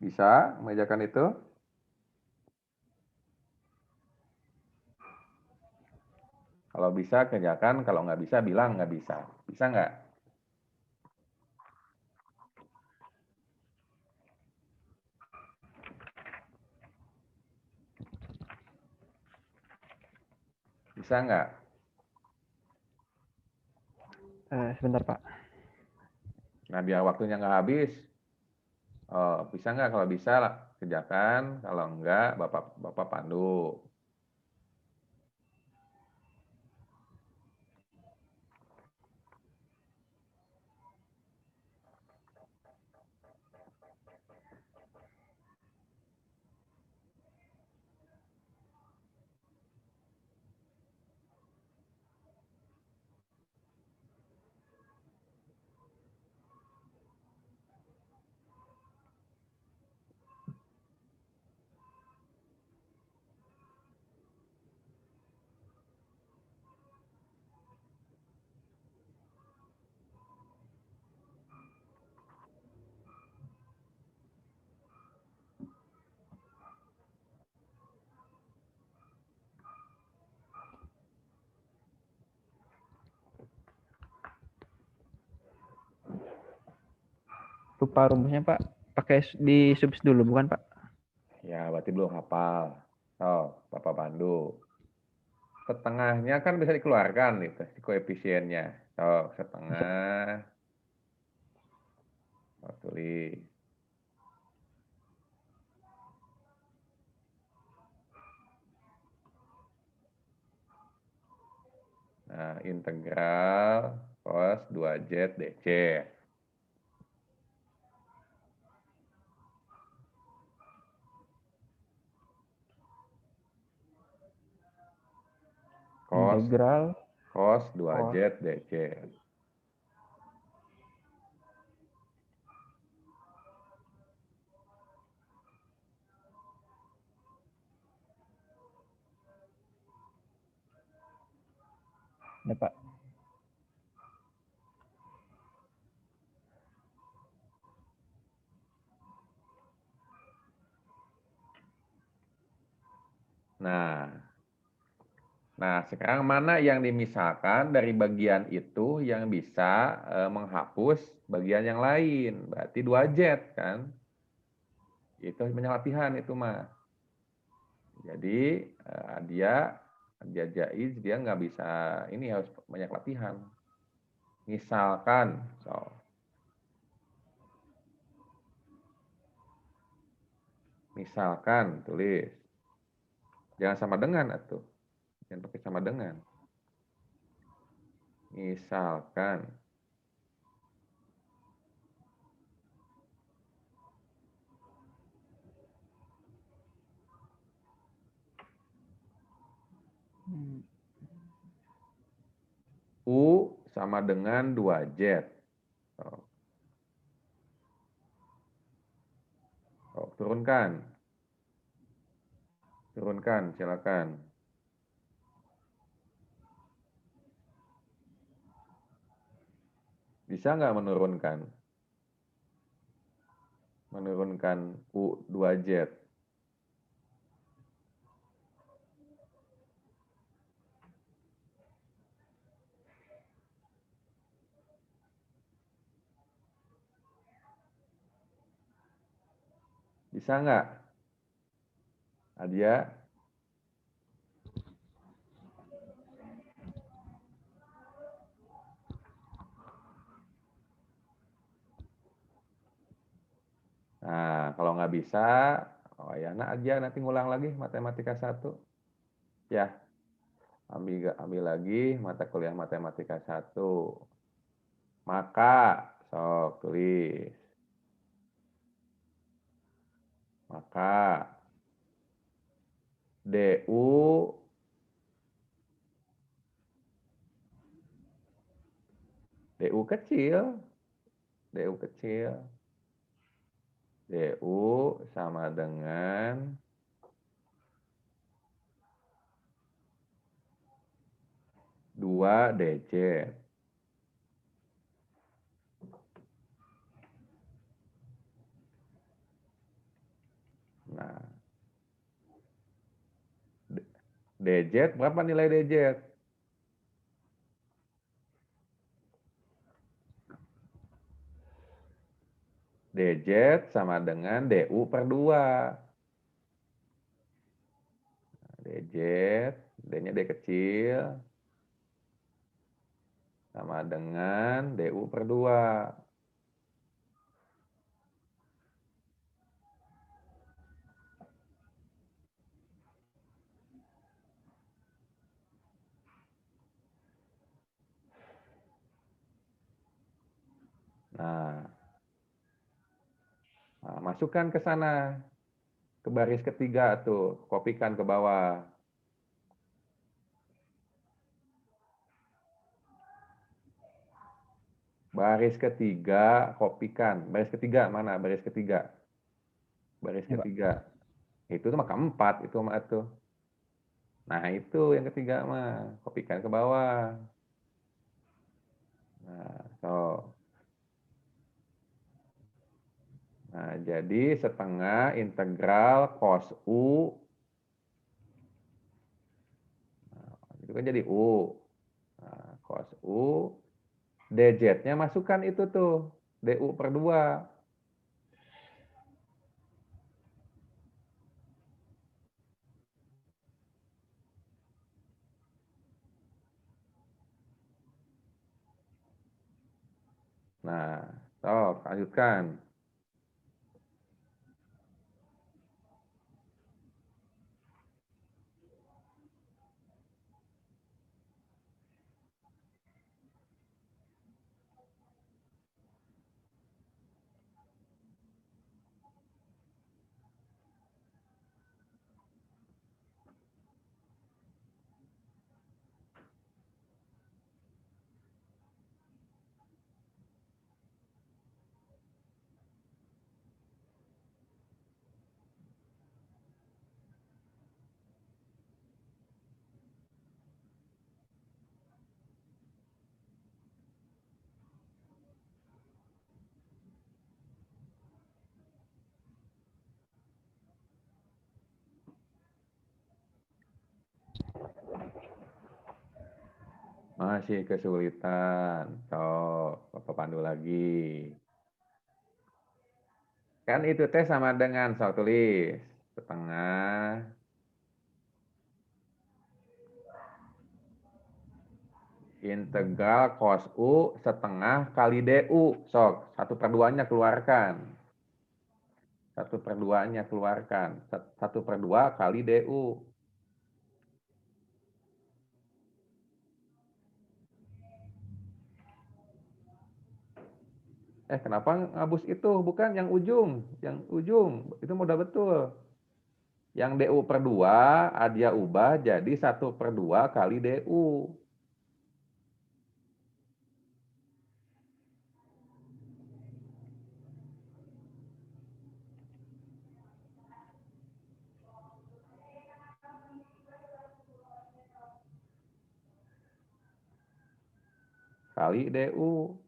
[SPEAKER 1] Bisa mengerjakan itu? Kalau bisa kerjakan, kalau nggak bisa bilang nggak bisa. Bisa nggak? Bisa nggak?
[SPEAKER 3] Sebentar, Pak.
[SPEAKER 1] Nah, biar waktunya nggak habis. Oh, bisa nggak? Kalau bisa, kerjakan. Kalau enggak, Bapak pandu.
[SPEAKER 3] Lupa rumusnya, Pak. Pakai di subs dulu, bukan, Pak?
[SPEAKER 1] Ya, berarti belum hafal. Oh, Bapak pandu. Setengahnya kan bisa dikeluarkan itu, koefisiennya. Oh, setengah. Oh, tulis. Nah, integral cos 2Z dc.
[SPEAKER 3] Integral
[SPEAKER 1] Cos 2Z dc.
[SPEAKER 3] ya, Pak.
[SPEAKER 1] Nah, sekarang mana yang dimisalkan dari bagian itu yang bisa menghapus bagian yang lain? Berarti 2Z kan? Itu banyak latihan itu mah. Jadi dia Jaiz dia nggak bisa, ini harus banyak latihan. Misalkan, misalkan tulis, jangan sama dengan atau jangan pakai sama dengan. Misalkan U sama dengan 2Z. Turunkan. Turunkan, silakan. Bisa nggak menurunkan? Menurunkan U2Z. Bisa nggak? Adia? Nah, kalau nggak bisa, oh ya, nah aja nanti ngulang lagi matematika 1. Ya, ambil lagi mata kuliah matematika 1. Maka, sok tulis. Maka, DU kecil, DU kecil, DU sama dengan 2 DC. DZ, berapa nilai DZ? DZ sama dengan DU per 2. DZ, D-nya D kecil, sama dengan DU per 2. Nah, masukkan ke sana, ke baris ketiga tuh, kopikan ke bawah. Baris ketiga, kopikan. Baris ketiga mana? Baris ketiga. Baris
[SPEAKER 3] Ya, Pak.
[SPEAKER 1] ketiga. Itu tuh maka 4, itu mah tuh. Nah, itu yang ketiga mah, kopikan ke bawah. Nah, Nah, jadi setengah integral cos U. Nah, itu kan jadi U. Nah, cos U. DZ-nya masukkan itu tuh. DU per 2. Nah, lanjutkan. Masih kesulitan. Bapak pandu lagi. Kan itu teh sama dengan, tulis. Setengah integral cos U setengah kali DU. 1/2-nya keluarkan. 1/2-nya keluarkan. 1/2 kali DU. Kenapa ngabus itu? Bukan yang ujung. Yang ujung. Itu udah betul. Yang DU per 2, dia ubah jadi 1/2 kali DU. Kali DU.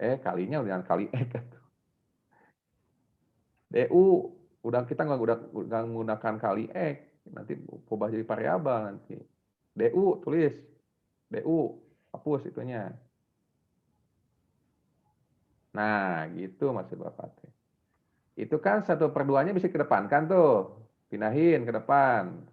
[SPEAKER 1] Kalinya jangan kali X. DU. Kita nggak menggunakan kali X. Nanti ubah jadi variabel nanti. DU, tulis. DU. Hapus itunya. Nah, gitu maksud Bapak. Itu kan 1/2-nya bisa kedepankan tuh. Pindahin ke depan.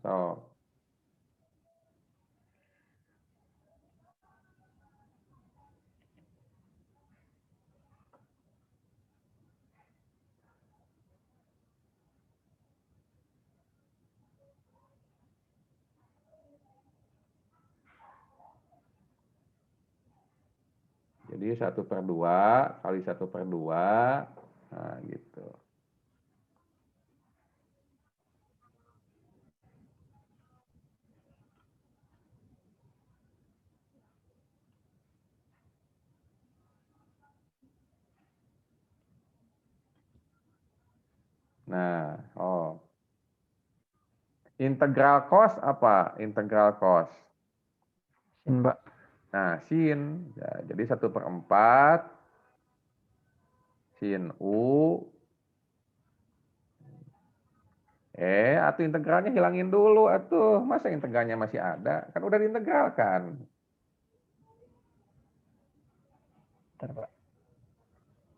[SPEAKER 1] Jadi 1/2 kali 1/2. Nah, gitu. Nah, integral cos apa? Integral cos.
[SPEAKER 3] Sin, Pak.
[SPEAKER 1] Nah, sin. Ya, jadi 1/4 sin U Atuh integralnya hilangin dulu atuh. Masa integralnya masih ada? Kan udah diintegralkan.
[SPEAKER 3] Bentar, Pak.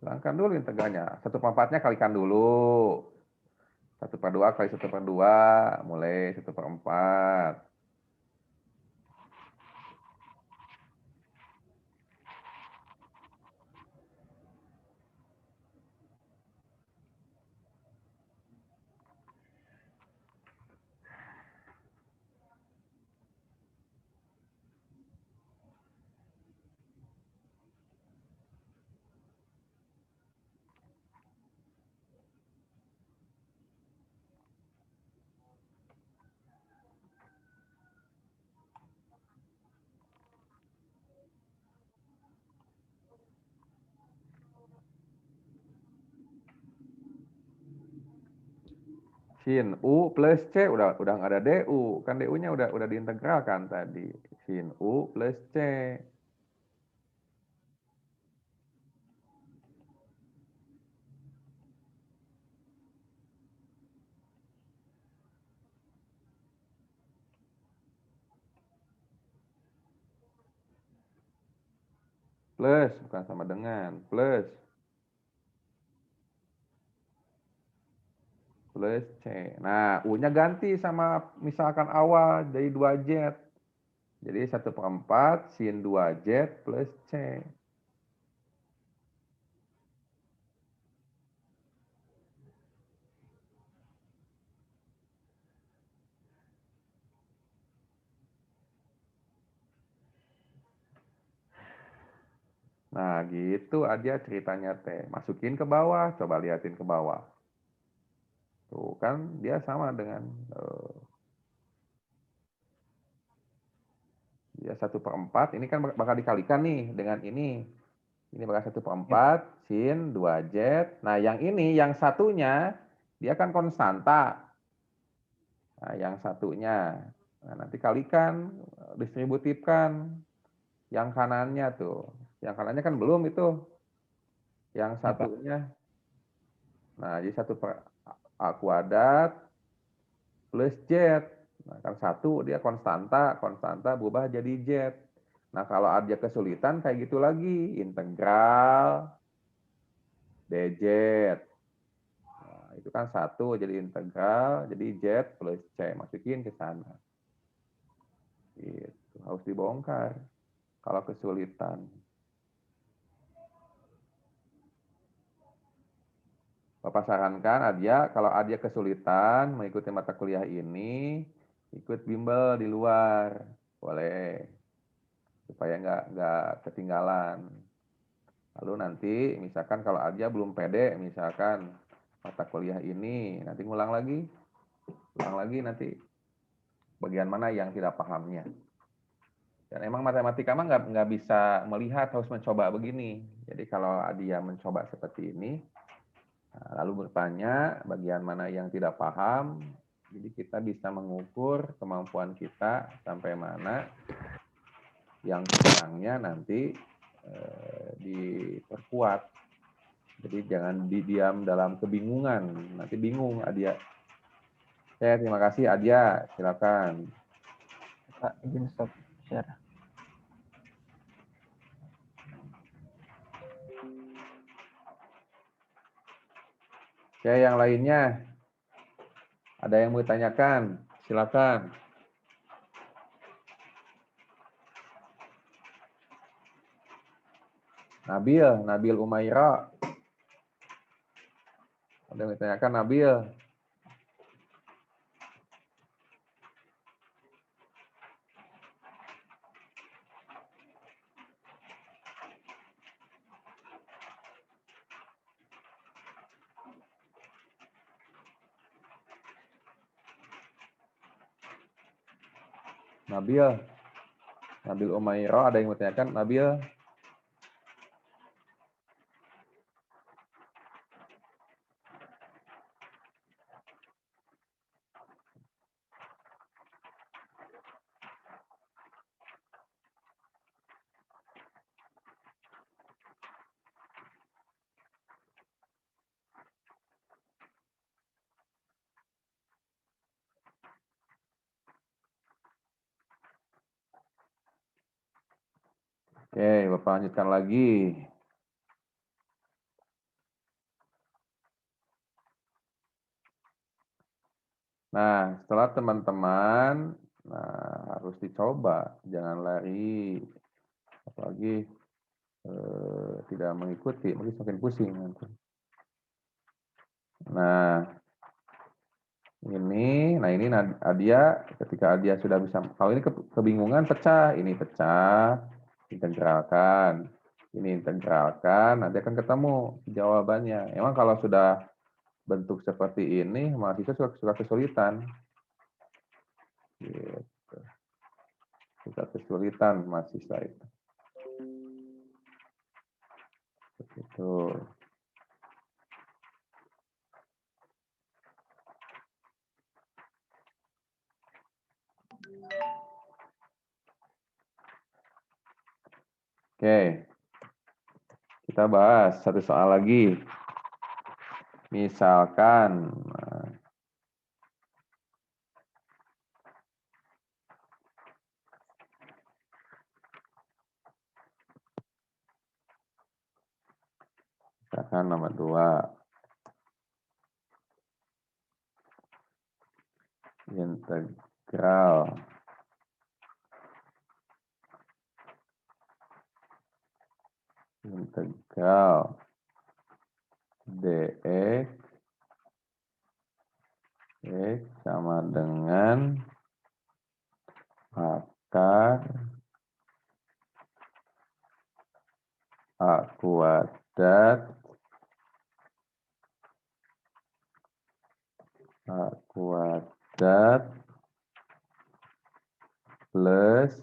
[SPEAKER 1] Hilangkan dulu integralnya. 1/4-nya kalikan dulu. 1/2 kali 1/2, mulai 1/4. Sin U plus C udah nggak ada DU. Kan DU-nya udah diintegralkan tadi. Sin U plus C. Plus, bukan sama dengan. Plus C. Nah, U-nya ganti sama misalkan awal jadi 2Z. Jadi 1/4 sin 2Z plus C. Nah, gitu aja ceritanya teh. Masukin ke bawah, coba liatin ke bawah. Tuh kan dia sama dengan dia 1/4. Ini kan bakal dikalikan nih dengan ini. Ini bakal 1/4 sin 2Z. Nah, yang ini, yang satunya, dia kan konstanta. Nah, yang satunya. Nah, nanti kalikan, distributifkan. Yang kanannya tuh. Yang kanannya kan belum itu. Yang
[SPEAKER 3] Ya, Pak.
[SPEAKER 1] satunya. Nah, jadi 1/A kuadrat plus Z. Nah, kan satu dia konstanta, konstanta berubah jadi Z. Nah, kalau ada kesulitan kayak gitu lagi, integral dz. Nah, itu kan satu jadi integral, jadi Z plus C. Masukin ke sana. Gitu. Harus dibongkar kalau kesulitan. Bapak sarankan Adia, kalau Adia kesulitan mengikuti mata kuliah ini, ikut bimbel di luar. Boleh. Supaya nggak ketinggalan. Lalu nanti misalkan kalau Adia belum pede, misalkan mata kuliah ini, nanti ngulang lagi nanti bagian mana yang tidak pahamnya. Dan emang matematika mah nggak bisa melihat, harus mencoba begini. Jadi kalau Adia mencoba seperti ini, lalu bertanya bagian mana yang tidak paham, jadi kita bisa mengukur kemampuan kita sampai mana, yang kurangnya nanti diperkuat. Jadi jangan didiam dalam kebingungan, nanti bingung Adia. Terima kasih Adia, silakan.
[SPEAKER 3] Pak, izin stop share.
[SPEAKER 1] Yang lainnya, ada yang mau ditanyakan? Silakan. Nabil Umaira. Ada yang ditanyakan Nabil? Nabil Umaira, ada yang mau ditanyakan Nabil? Oke, Bapak lanjutkan lagi. Nah, setelah teman-teman, harus dicoba, jangan lari, apalagi tidak mengikuti, mungkin semakin pusing nanti. Nah, ini Adia, ketika Adia sudah bisa, kalau ini kebingungan pecah, ini pecah, integralkan, ini integralkan, nanti akan ketemu jawabannya. Emang kalau sudah bentuk seperti ini, mahasiswa suka kesulitan. Gitu. Suka kesulitan mahasiswa itu. Begitu. Oke, kita bahas satu soal lagi. Misalkan, nomor 2. Integral dx x sama dengan akar a kuadrat plus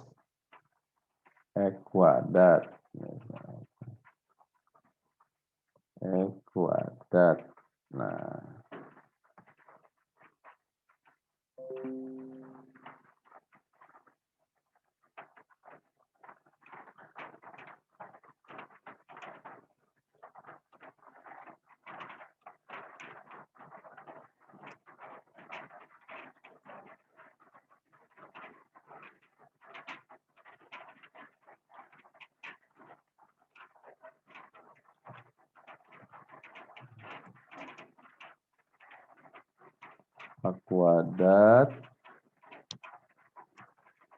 [SPEAKER 1] x kuadrat. X kuadrat. Nah, a kuadrat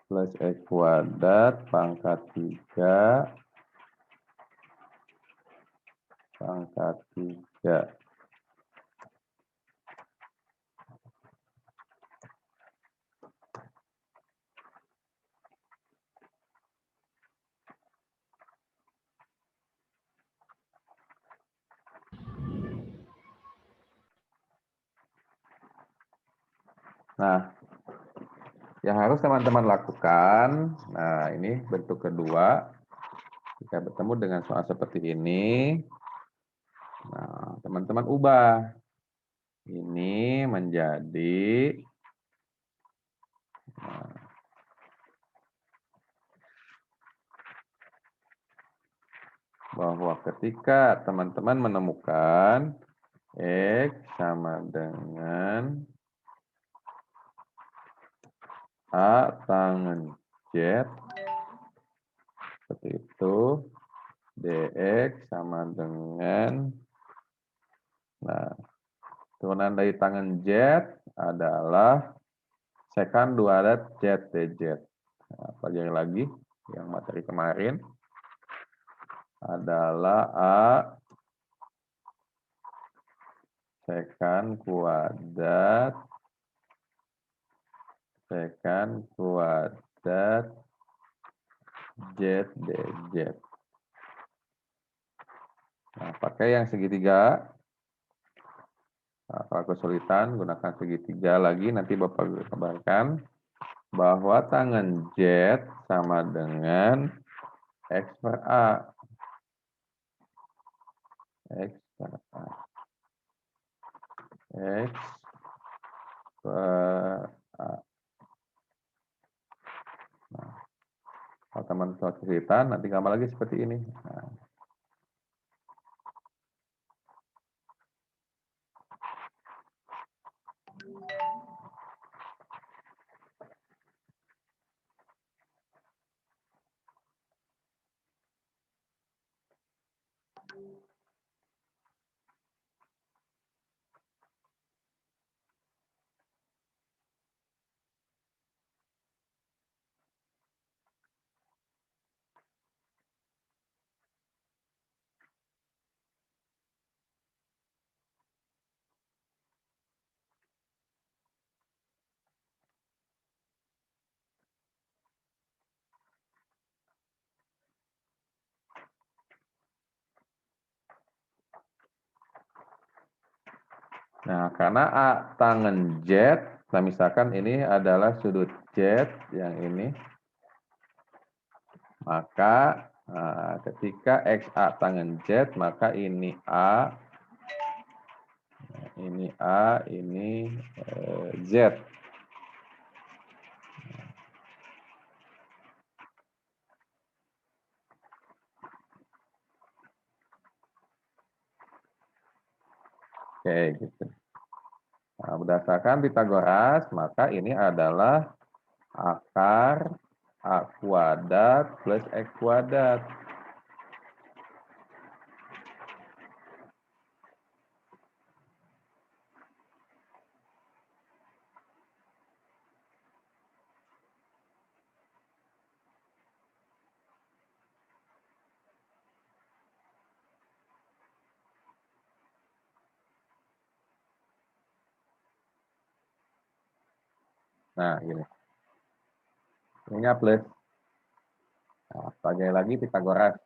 [SPEAKER 1] plus x kuadrat pangkat 3 pangkat 3. Nah, yang harus teman-teman lakukan, nah ini bentuk kedua, jika bertemu dengan soal seperti ini, nah teman-teman ubah. Ini menjadi, nah, bahwa ketika teman-teman menemukan X sama dengan A tangen Z, seperti itu, dx sama dengan, nah, turunan dari tangen Z adalah sekan 2 Z dz. Nah, pelajari lagi, yang materi kemarin, adalah A sekan kuadrat Z dz. Nah, pakai yang segitiga. Nah, kalau kesulitan, gunakan segitiga lagi. Nanti Bapak kabarkan bahwa tangen Z sama dengan X per A. X per A. X per A. Nah, kalau teman kesulitan, nanti gambar lagi seperti ini. Nah, Nah, karena A tangen Z, nah misalkan ini adalah sudut Z yang ini, maka ketika XA tangen Z, maka ini A, ini Z. Oke, gitu. Nah, berdasarkan Pitagoras, maka ini adalah akar A kuadrat plus X kuadrat. Nah, ini. Ininya plus. Nah, sekali lagi Pitagoras.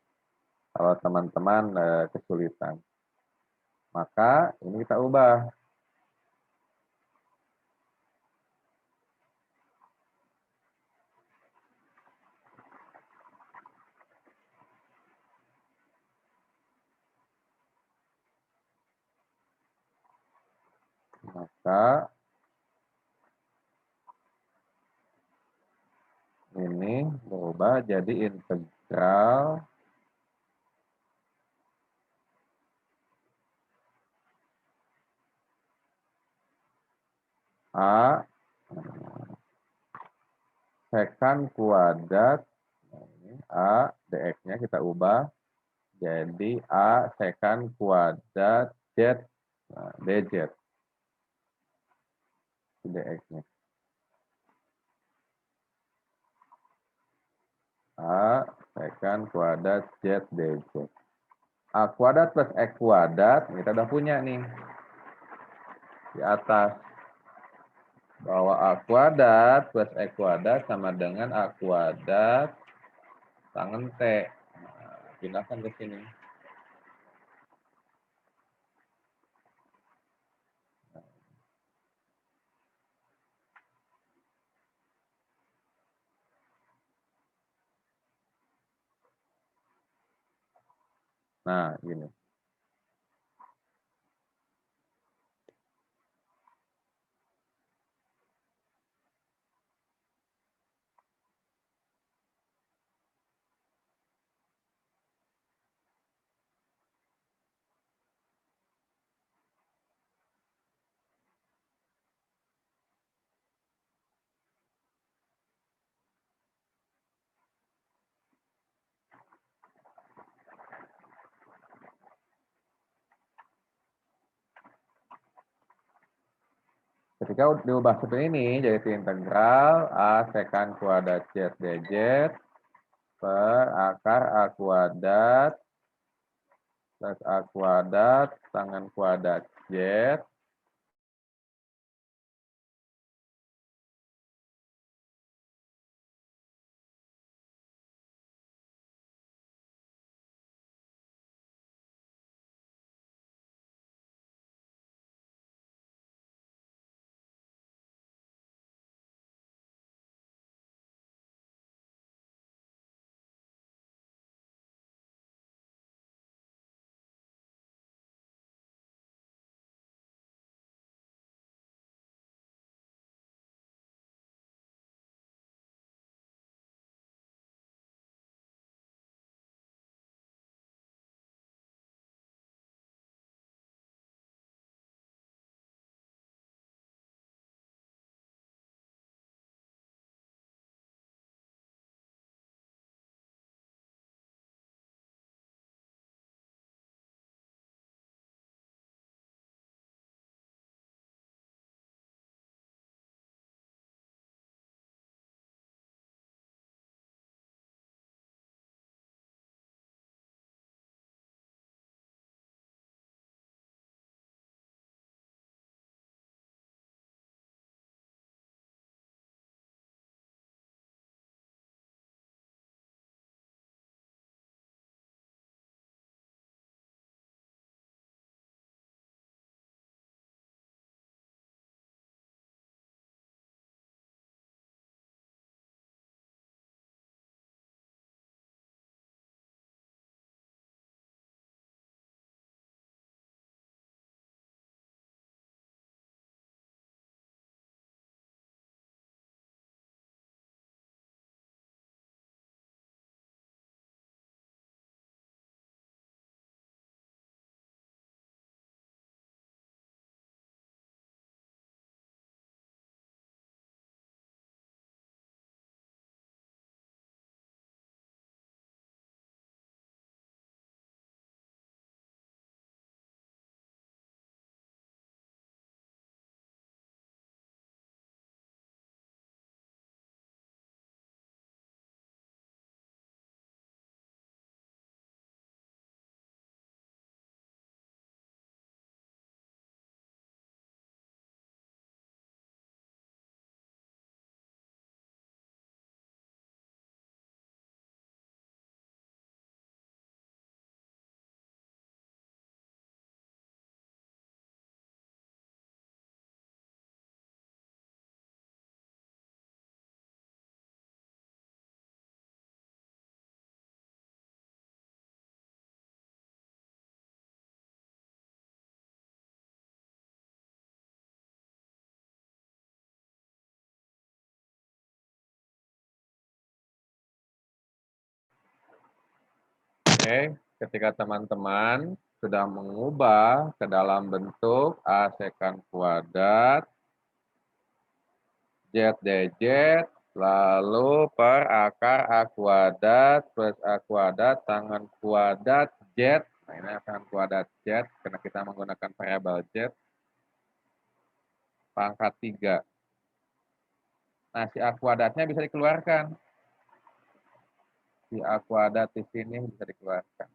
[SPEAKER 1] Kalau teman-teman kesulitan. Maka ini kita ubah. Maka ini berubah jadi integral A secant kuadrat. Nah, ini A dx-nya kita ubah jadi A secant kuadrat Z, nah, dz dx-nya. A secant kuadrat Z dz. A kuadrat plus X kuadrat, kita udah punya nih di atas. Bahwa A kuadrat plus X kuadrat sama dengan A kuadrat tangen T. Nah, pindahkan ke sini. Nah, gini. Ketika diubah seperti ini, jadi integral A secant kuadrat Z dz per akar A kuadrat plus A kuadrat tangen kuadrat Z Oke, ketika teman-teman sudah mengubah ke dalam bentuk A sekant kuadrat, Z dz, lalu per akar A kuadrat plus A kuadrat tangan kuadrat Z. Nah, ini tangan kuadrat Z, karena kita menggunakan variabel Z, pangkat 3. Nah, si A kuadratnya bisa dikeluarkan. Si A kuadrat di sini bisa dikeluarkan.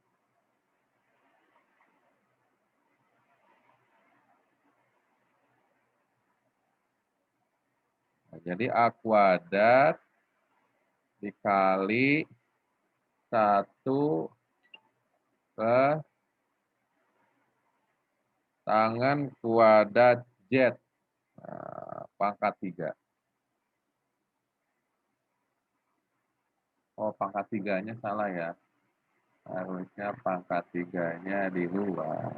[SPEAKER 1] Nah, jadi A kuadrat dikali 1 ke tangan kuadrat Z. Nah, pangkat 3. Oh, pangkat 3-nya salah ya. Harusnya pangkat 3-nya di luar.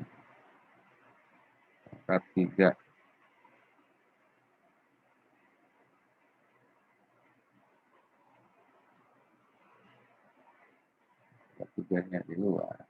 [SPEAKER 1] Pangkat 3. Pangkat 3-nya di luar.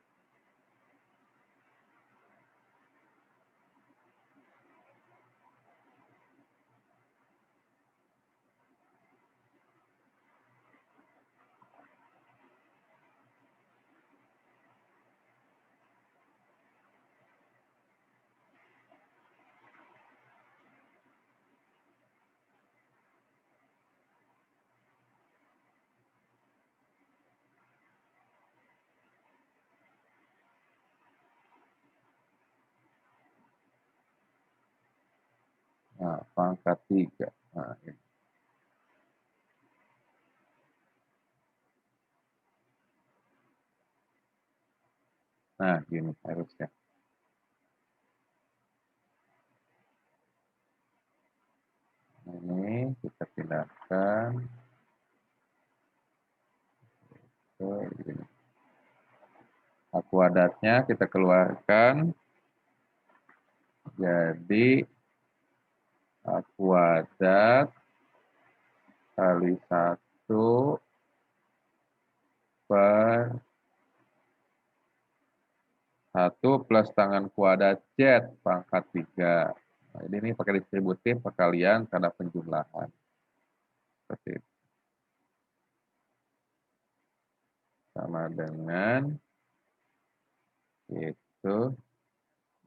[SPEAKER 1] Nah, pangkat 3. Nah, ini. Nah, gini harusnya. Ini kita pindahkan ke ini. A kuadratnya kita keluarkan. Jadi A kuadrat kali 1 per 1 plus tangan kuadrat Z pangkat 3. Nah, ini pakai distributif perkalian karena penjumlahan. Seperti itu. Sama dengan itu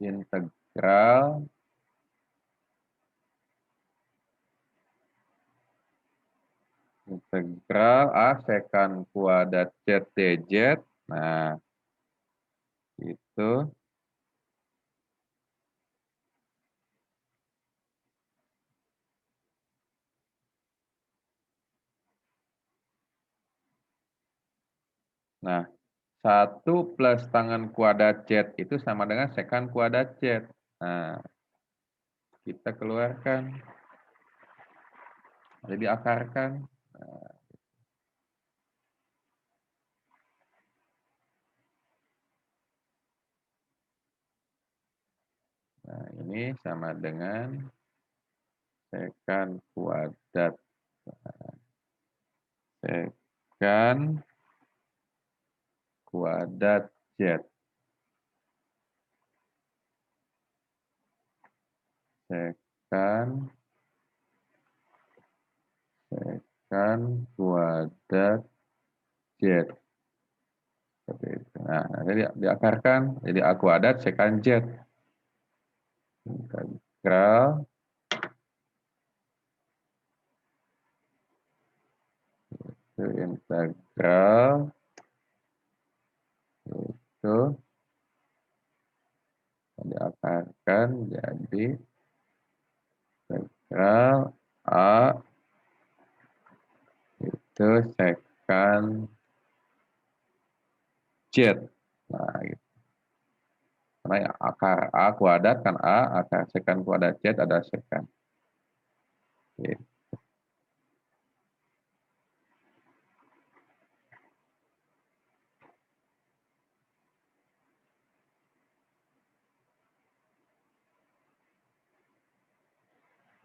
[SPEAKER 1] integral A sekant kuadrat Z dz. Nah, itu nah 1 plus tangan kuadrat Z itu sama dengan sekant kuadrat Z. Nah, kita keluarkan. Jadi akarkan. Nah, ini sama dengan sekant kuadrat. Sekant kuadrat Z. Sekant kuadrat Z. Seperti itu. Nah, jadi diakarkan jadi A kuadrat sekant Z. Integral integral itu diakarkan jadi integral A itu sekant Z. Nah, gitu. Karena akar A kuadrat kan A, akar sekant kuadrat Z ada sekant. Gitu.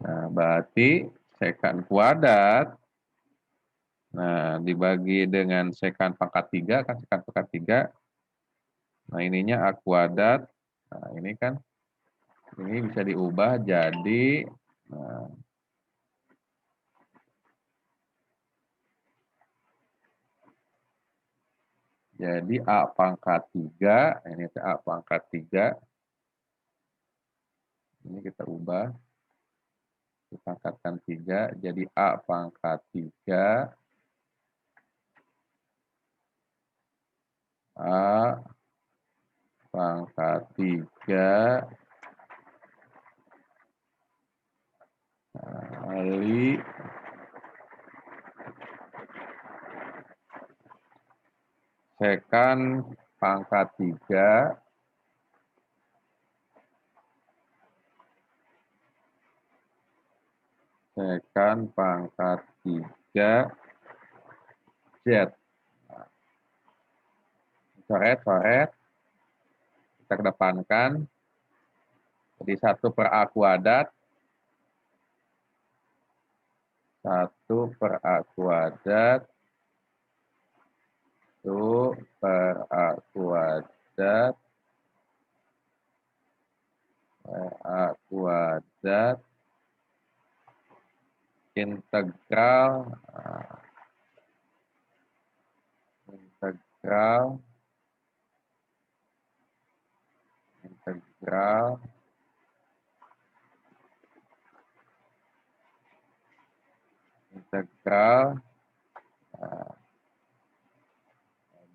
[SPEAKER 1] Nah, berarti sekant kuadrat, nah dibagi dengan sekant pangkat 3, kan sekant pangkat 3, Nah, ininya A kuadrat. Nah, ini kan, ini bisa diubah jadi, nah, jadi A pangkat 3, ini A pangkat 3. Ini kita ubah, dipangkatkan 3, jadi A pangkat 3, A pangkat 3, kali sekan pangkat 3, sekan pangkat 3, Z. Coret-coret, kita kedepankan, jadi 1 per A kuadrat, 1 per A kuadrat, 1 per A kuadrat, A kuadrat, integral, integral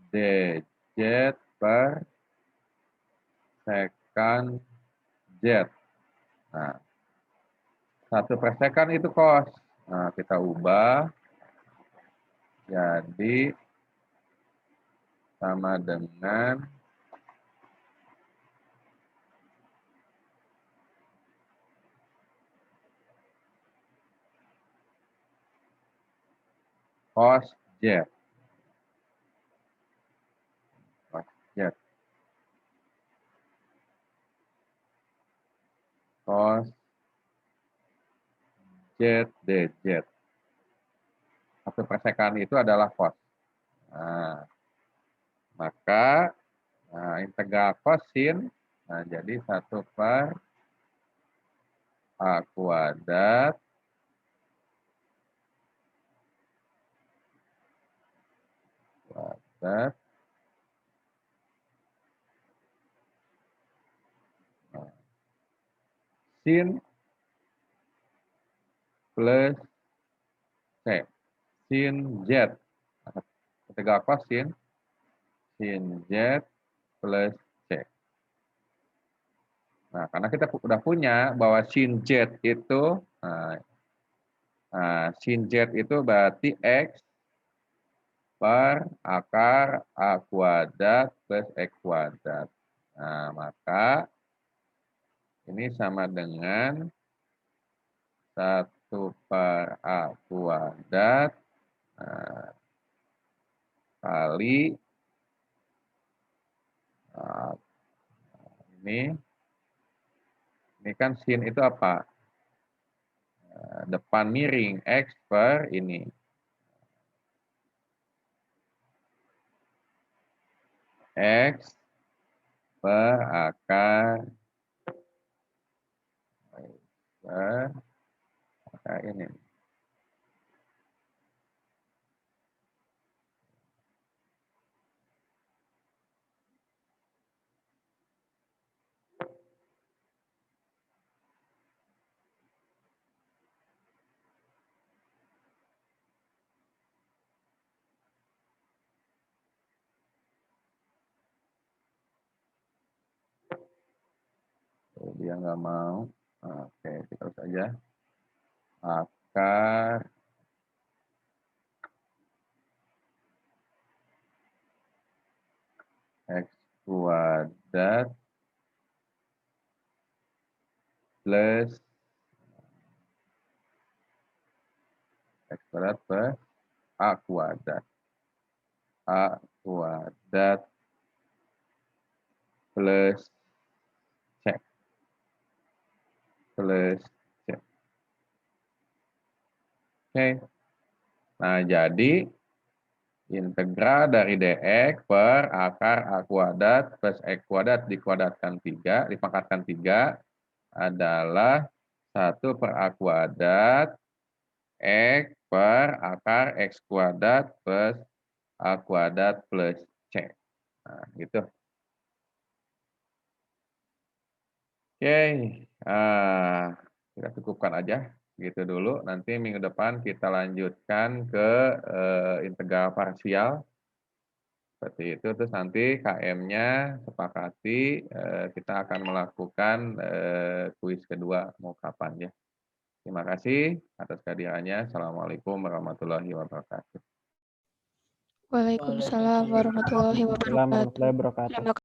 [SPEAKER 1] dz per sekan z. Nah, 1 per sekan itu cos. Nah, kita ubah jadi sama dengan cos z. Cos z. Cos z dz. 1 per sekan itu adalah cos. Nah, maka integral kosin, nah jadi 1 per A kuadrat sin plus C. Sin Z. Integral kosin sin Z plus C. Nah, karena kita udah punya bahwa sin Z itu, sin Z itu berarti X per akar A kuadrat plus X kuadrat. Nah, maka ini sama dengan 1 per A kuadrat kali ini kan sin itu apa? Depan miring X per ini. X per akar ini. Dia nggak mau. Oke, kita urus aja. Akar X kuadrat plus X kuadrat per A kuadrat. A kuadrat plus C. Plus C. Oke. Nah, jadi Integral dari dx per akar A kuadrat plus X kuadrat dikuadratkan 3, dipangkatkan 3 adalah 1 per A kuadrat X per akar X kuadrat plus A kuadrat plus C. Nah, gitu. Oke, kita cukupkan aja gitu dulu. Nanti minggu depan kita lanjutkan ke integral parsial. Seperti itu, terus nanti KM-nya sepakati kita akan melakukan kuis kedua mau kapan ya. Terima kasih atas kehadirannya. Assalamualaikum warahmatullahi wabarakatuh.
[SPEAKER 2] Waalaikumsalam warahmatullahi wabarakatuh.
[SPEAKER 3] Assalamualaikum warahmatullahi wabarakatuh.
[SPEAKER 2] Terima